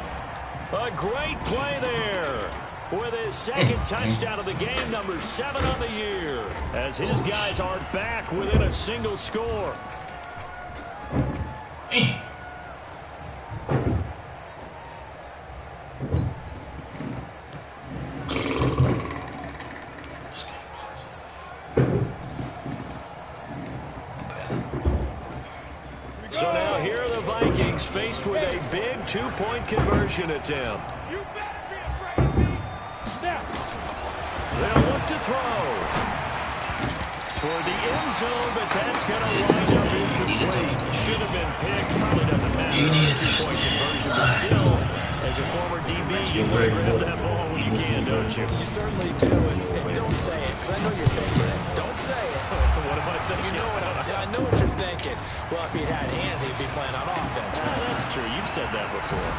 A great play there. With his 2nd touchdown of the game, number 7 on the year. As his guys are back within a single score. So now here are the Vikings faced with a big 2-point conversion attempt. You better be afraid of me. Now. They'll look to throw. Toward the end zone, but that's going to wind up incomplete. Should have been picked. Probably doesn't matter. A 2-point conversion, but still, as a former DB, you want to grab that ball when you can, don't you? You certainly do, and don't say it, because I know you're thinking it. Don't say it. What am I thinking? You know I know what you're thinking. Well, if he'd had hands, he'd be playing on offense. That's true. You've said that before.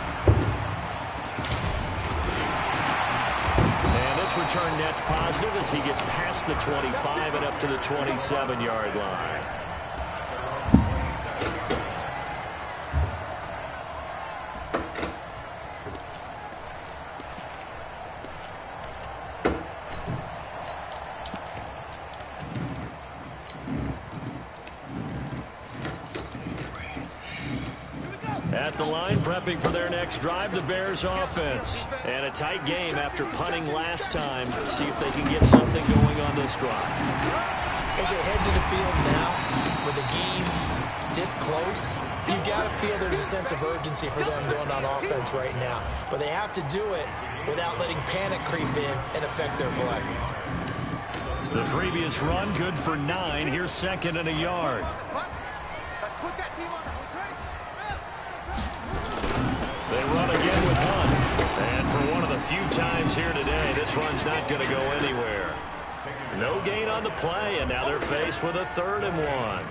And this return net's positive as he gets past the 25 and up to the 27-yard line. At the line, prepping for their next drive, the Bears offense. And a tight game after punting last time. See if they can get something going on this drive. As they head to the field now, with the game this close, you've got to feel there's a sense of urgency for them going on offense right now. But they have to do it without letting panic creep in and affect their play. The previous run, good for 9. Here's 2nd and a yard. Let's put that team on the They run again with 1. And for one of the few times here today, this run's not going to go anywhere. No gain on the play, and now they're faced with a 3rd and 1.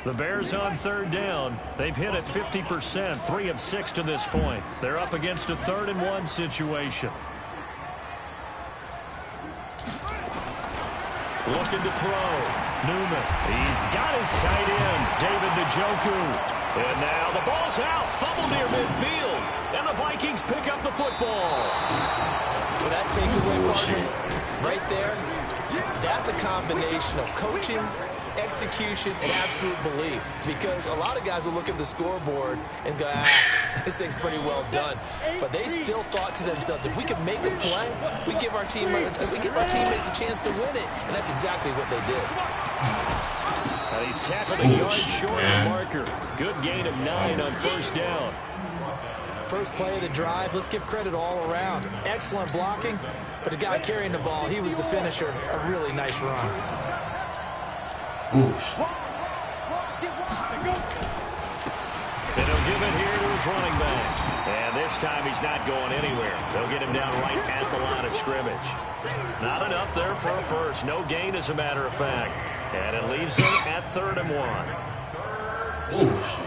The Bears on 3rd down. They've hit it 50%, 3 of 6 to this point. They're up against a 3rd and 1 situation. Looking to throw. Newman. He's got his tight end, David Njoku. And now the ball's out. Fumble near midfield. And the Vikings pick up the football. Well, that takeaway, partner, right there, that's a combination of coaching execution, and absolute belief. Because a lot of guys will look at the scoreboard and go, this thing's pretty well done. But they still thought to themselves, if we can make a play, we give our teammates a chance to win it. And that's exactly what they did. He's tackled a yard short of the marker. Good gain of 9 on first down. First play of the drive, let's give credit all around. Excellent blocking, but the guy carrying the ball, he was the finisher. A really nice run. And he'll give it here to his running back. And this time he's not going anywhere. They'll get him down right at the line of scrimmage. Not enough there for a first. No gain, as a matter of fact. And it leaves him at 3rd and 1. Oh, shit.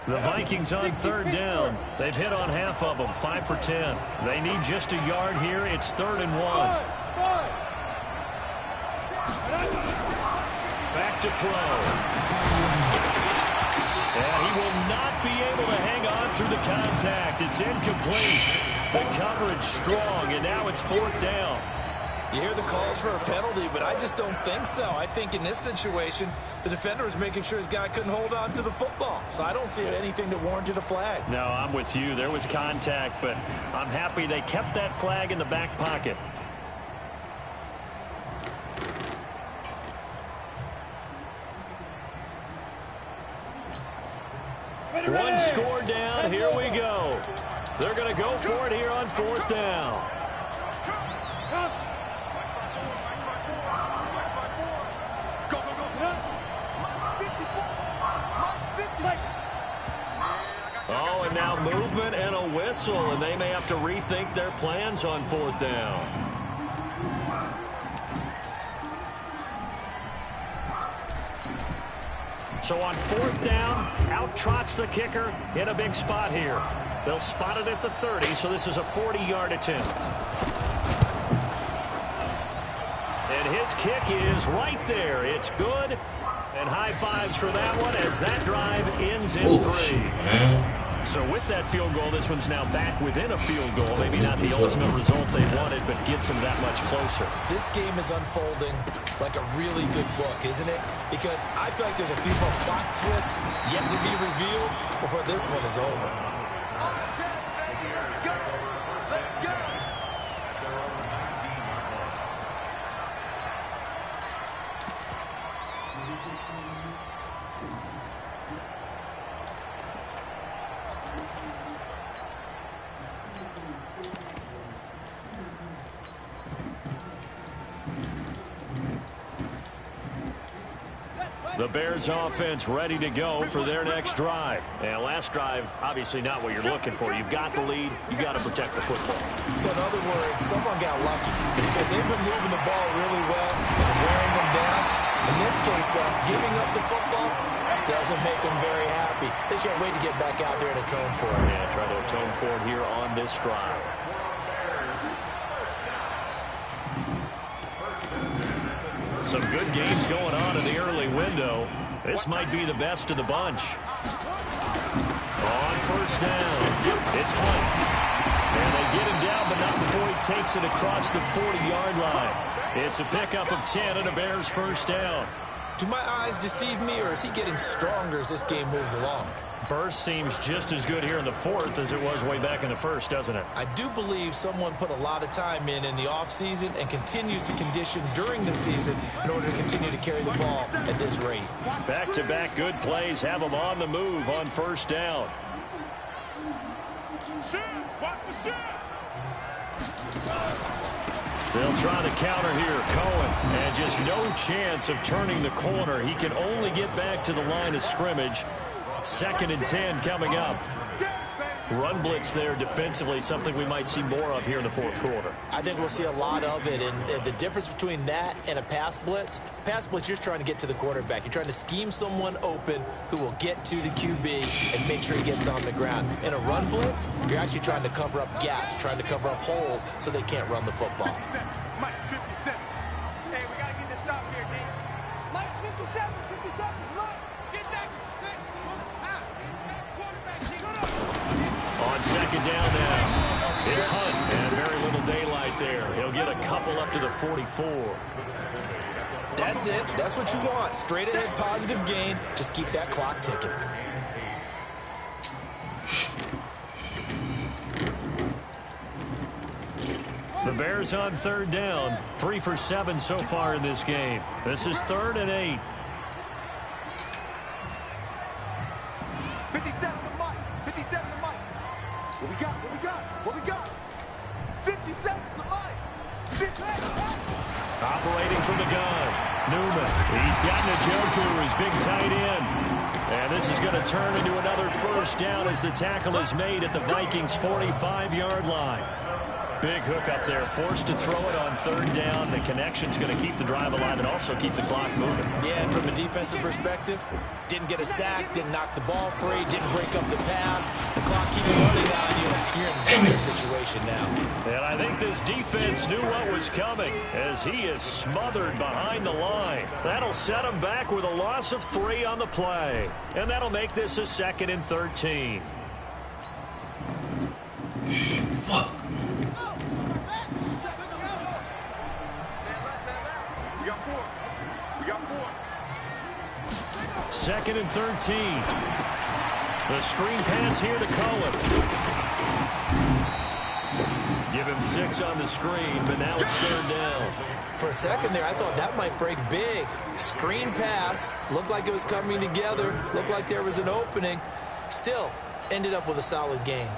The Vikings on 3rd down. They've hit on half of them, 5 for 10. They need just a yard here. It's 3rd and 1. Back to throw. And he will not be able to hang on through the contact. It's incomplete. The coverage strong, and now it's 4th down. You hear the calls for a penalty, but I just don't think so. I think in this situation, the defender was making sure his guy couldn't hold on to the football. So I don't see anything that warranted a flag. No, I'm with you. There was contact, but I'm happy they kept that flag in the back pocket. One score down. Here we go. They're going to go for it here on 4th down. Oh, and now movement and a whistle, and they may have to rethink their plans on 4th down. So on 4th down, out trots the kicker in a big spot here. They'll spot it at the 30, so this is a 40-yard attempt. And his kick is right there. It's good. And high fives for that one as that drive ends in 3. So with that field goal, this one's now back within a field goal. Maybe not the ultimate result they wanted, but gets them that much closer. This game is unfolding like a really good book, isn't it? Because I feel like there's a few more plot twists yet to be revealed before this one is over. The Bears offense ready to go for their next drive. And last drive, obviously not what you're looking for. You've got the lead. You've got to protect the football. So in other words, someone got lucky because they've been moving the ball really well and wearing them down. In this case, though, giving up the football doesn't make them very happy. They can't wait to get back out there and atone for it. Yeah, try to atone for it here on this drive. Some good games going on in the early window. This might be the best of the bunch. On 1st down, it's Hunt. And they get him down, but not before he takes it across the 40-yard line. It's a pickup of 10 and a Bears 1st down. Do my eyes deceive me, or is he getting stronger as this game moves along? Burst seems just as good here in the 4th as it was way back in the 1st, doesn't it? I do believe someone put a lot of time in the offseason and continues to condition during the season in order to continue to carry the ball at this rate. Back-to-back good plays have them on the move on 1st down. Watch the shot. They'll try to counter here. Cohen, and just no chance of turning the corner. He can only get back to the line of scrimmage. 2nd and 10 coming up. Run blitz there defensively, something we might see more of here in the 4th quarter. I think we'll see a lot of it, and the difference between that and a pass blitz, you're trying to get to the quarterback. You're trying to scheme someone open who will get to the QB and make sure he gets on the ground. In a run blitz, you're actually trying to cover up gaps, trying to cover up holes so they can't run the football. Mike, 57. Hey, we got to get this stop here, D. Mike's 57. 57's Mike. Get that. down now. It's Hunt, and very little daylight there. He'll get a couple up to the 44. That's it. That's what you want. Straight ahead positive gain. Just keep that clock ticking. The Bears on third down. 3 for 7 so far in this game. This is 3rd and 8. 57 to Mike. 57 to Mike. What we got? What we got? What we got? 57 to Mike. 58. Operating from the gun. Newman. He's got Njoku, his big tight end. And this is going to turn into another first down as the tackle is made at the Vikings' 45-yard line. Big hook up there, forced to throw it on third down. The connection's going to keep the drive alive and also keep the clock moving. Yeah, and from a defensive perspective, didn't get a sack, didn't knock the ball free, didn't break up the pass. The clock keeps running on you. You're in a dire situation now. And I think this defense knew what was coming as he is smothered behind the line. That'll set him back with a loss of 3 on the play. And that'll make this a 2nd and 13. Fuck. We got 4. We got 4. 2nd and 13. The screen pass here to Cullen. Give him 6 on the screen, but now it's 3rd down. For a second there, I thought that might break big. Screen pass. Looked like it was coming together. Looked like there was an opening. Still, ended up with a solid game.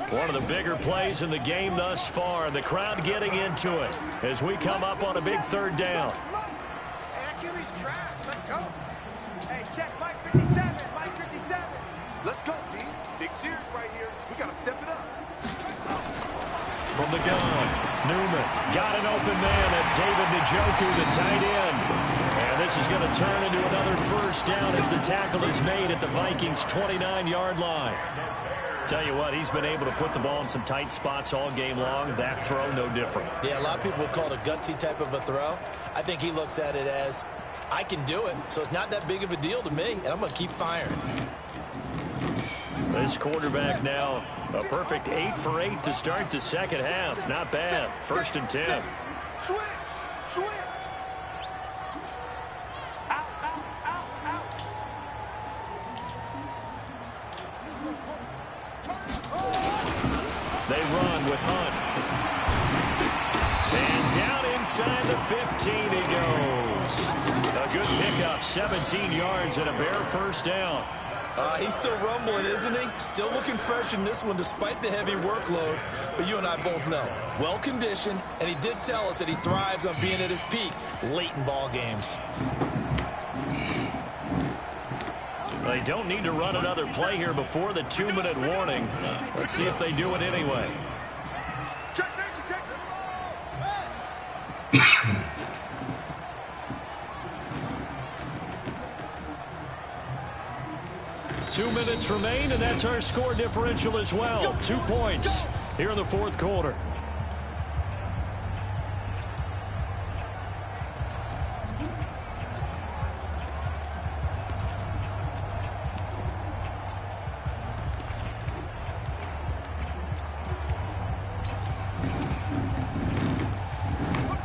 One of the bigger plays in the game thus far. The crowd getting into it as we come up on a big 3rd down. Hey, QB's trash. Let's go. Hey, check Mike 57. Mike 57. Let's go, D. Big series right here. We got to step it up. From the gun, Newman got an open man. That's David Njoku, the tight end. And this is going to turn into another first down as the tackle is made at the Vikings' 29-yard line. Tell you what, he's been able to put the ball in some tight spots all game long. That throw, no different. Yeah, a lot of people would call it a gutsy type of a throw. I think he looks at it as, I can do it, so it's not that big of a deal to me, and I'm going to keep firing. This quarterback now, a perfect 8 for 8 to start the second half. Not bad. 1st and 10. Switch. Switch. Out, out, out, out. They run with Hunt. And down inside the 15 he goes. A good pickup, 17 yards and a Bear first down. He's still rumbling, isn't he? Still looking fresh in this one despite the heavy workload. But you and I both know, well-conditioned, and he did tell us that he thrives on being at his peak late in ball games. They don't need to run another play here before the 2-minute warning. Let's see if they do it anyway. Check safety, check safety. 2 minutes remain, and that's our score differential as well. 2 points here in the 4th quarter.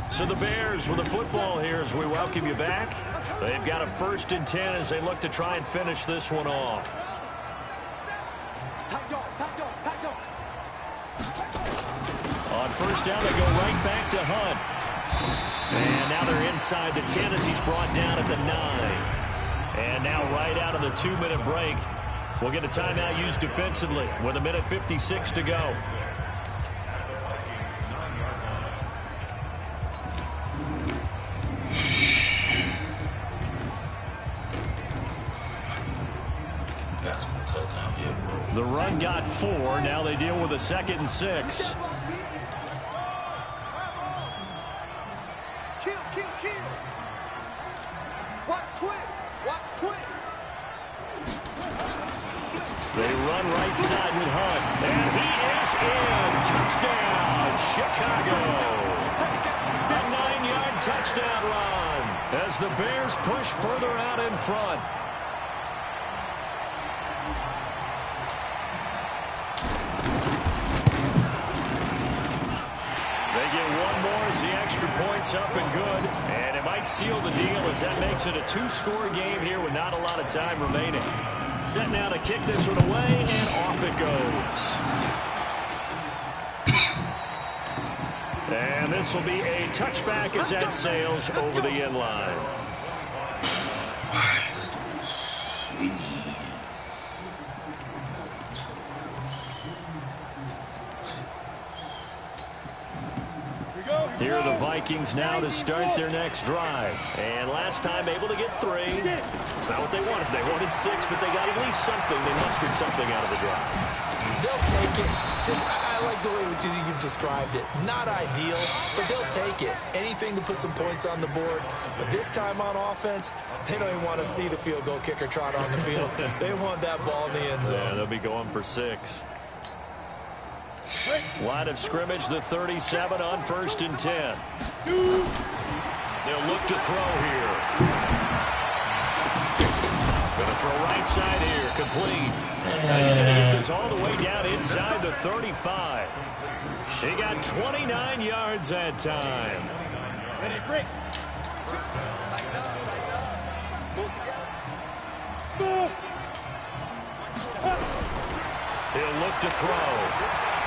So the Bears with the football here as we welcome you back. They've got a 1st and 10 as they look to try and finish this one off. On 1st down, they go right back to Hunt. And now they're inside the 10 as he's brought down at the 9. And now right out of the 2-minute break, we'll get a timeout used defensively with 1:56 to go. The run got 4. Now they deal with a 2nd and 6. Kill, kill, kill. Watch twins. Watch twins. They run right side with Hunt. And he is in. Touchdown, Chicago. run as the Bears push further out in front. They get one more as the extra point's up and good. And it might seal the deal as that makes it a two-score game here with not a lot of time remaining. Set now to kick this one away, and off it goes. And this will be a touchback as that sails over the end line. Here are the Vikings now to start their next drive. And last time able to get 3. It's not what they wanted. They wanted 6, but they got at least something. They mustered something out of the drive. They'll take it. I like the way you've described it. Not ideal, but they'll take it. Anything to put some points on the board. But this time on offense, they don't even want to see the field goal kicker trot on the field. They want that ball in the end zone. Yeah, they'll be going for 6. Line of scrimmage, the 37 on 1st and 10. They'll look to throw here. Going to throw right side here, complete. And he's going to get this all the way down inside the 35. He got 29 yards that time. Ready, break. Move. He'll look to throw.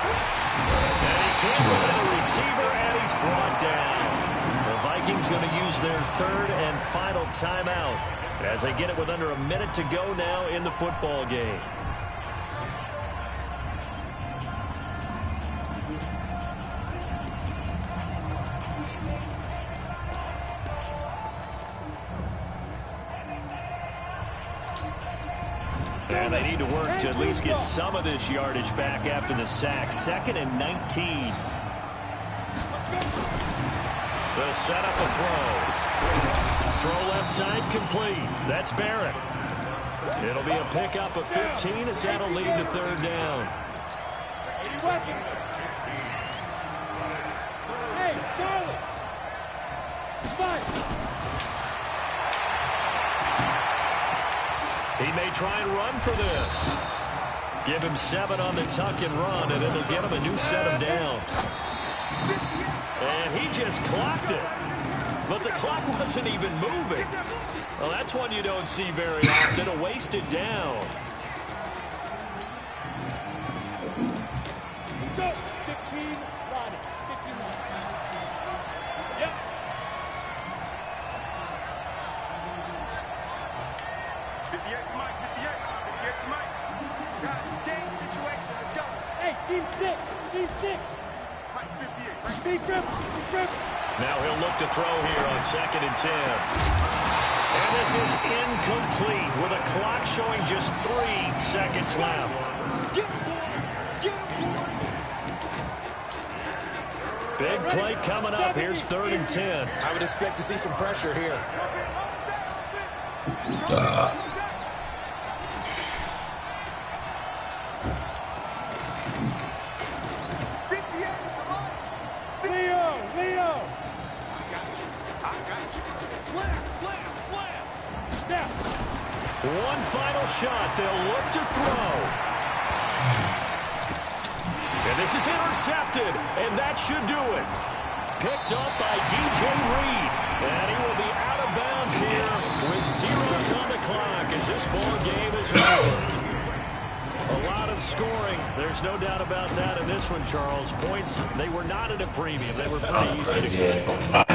And he can't find a receiver, and he's brought down. The Vikings going to use their 3rd and final timeout as they get it with under a minute to go now in the football game. And they need to work to at least get some of this yardage back after the sack. 2nd and 19. They'll set up a throw. Throw left side complete. That's Barrett. It'll be a pickup of 15 as that'll lead to 3rd down. Hey, Charlie. Spike. He may try and run for this. Give him 7 on the tuck and run, and it'll get him a new set of downs. And he just clocked it. But the clock wasn't even moving. Well, that's one you don't see very often, a wasted down. Go. 15, Roddy. 15, Roddy. Yep. Hey, Steve 6. Steve 6. Steve Grip. Now he'll look to throw here on 2nd and 10. And this is incomplete with a clock showing just 3 seconds left. Big play coming up. Here's 3rd and 10. I would expect to see some pressure here. Leo. Now. One final shot. They'll look to throw. And this is intercepted, and that should do it. Picked up by DJ Reed. And he will be out of bounds here with 0s on the clock as this ball game is over. A lot of scoring. There's no doubt about that in this one, Charles. Points, they were not at a premium. They were pretty easy to get.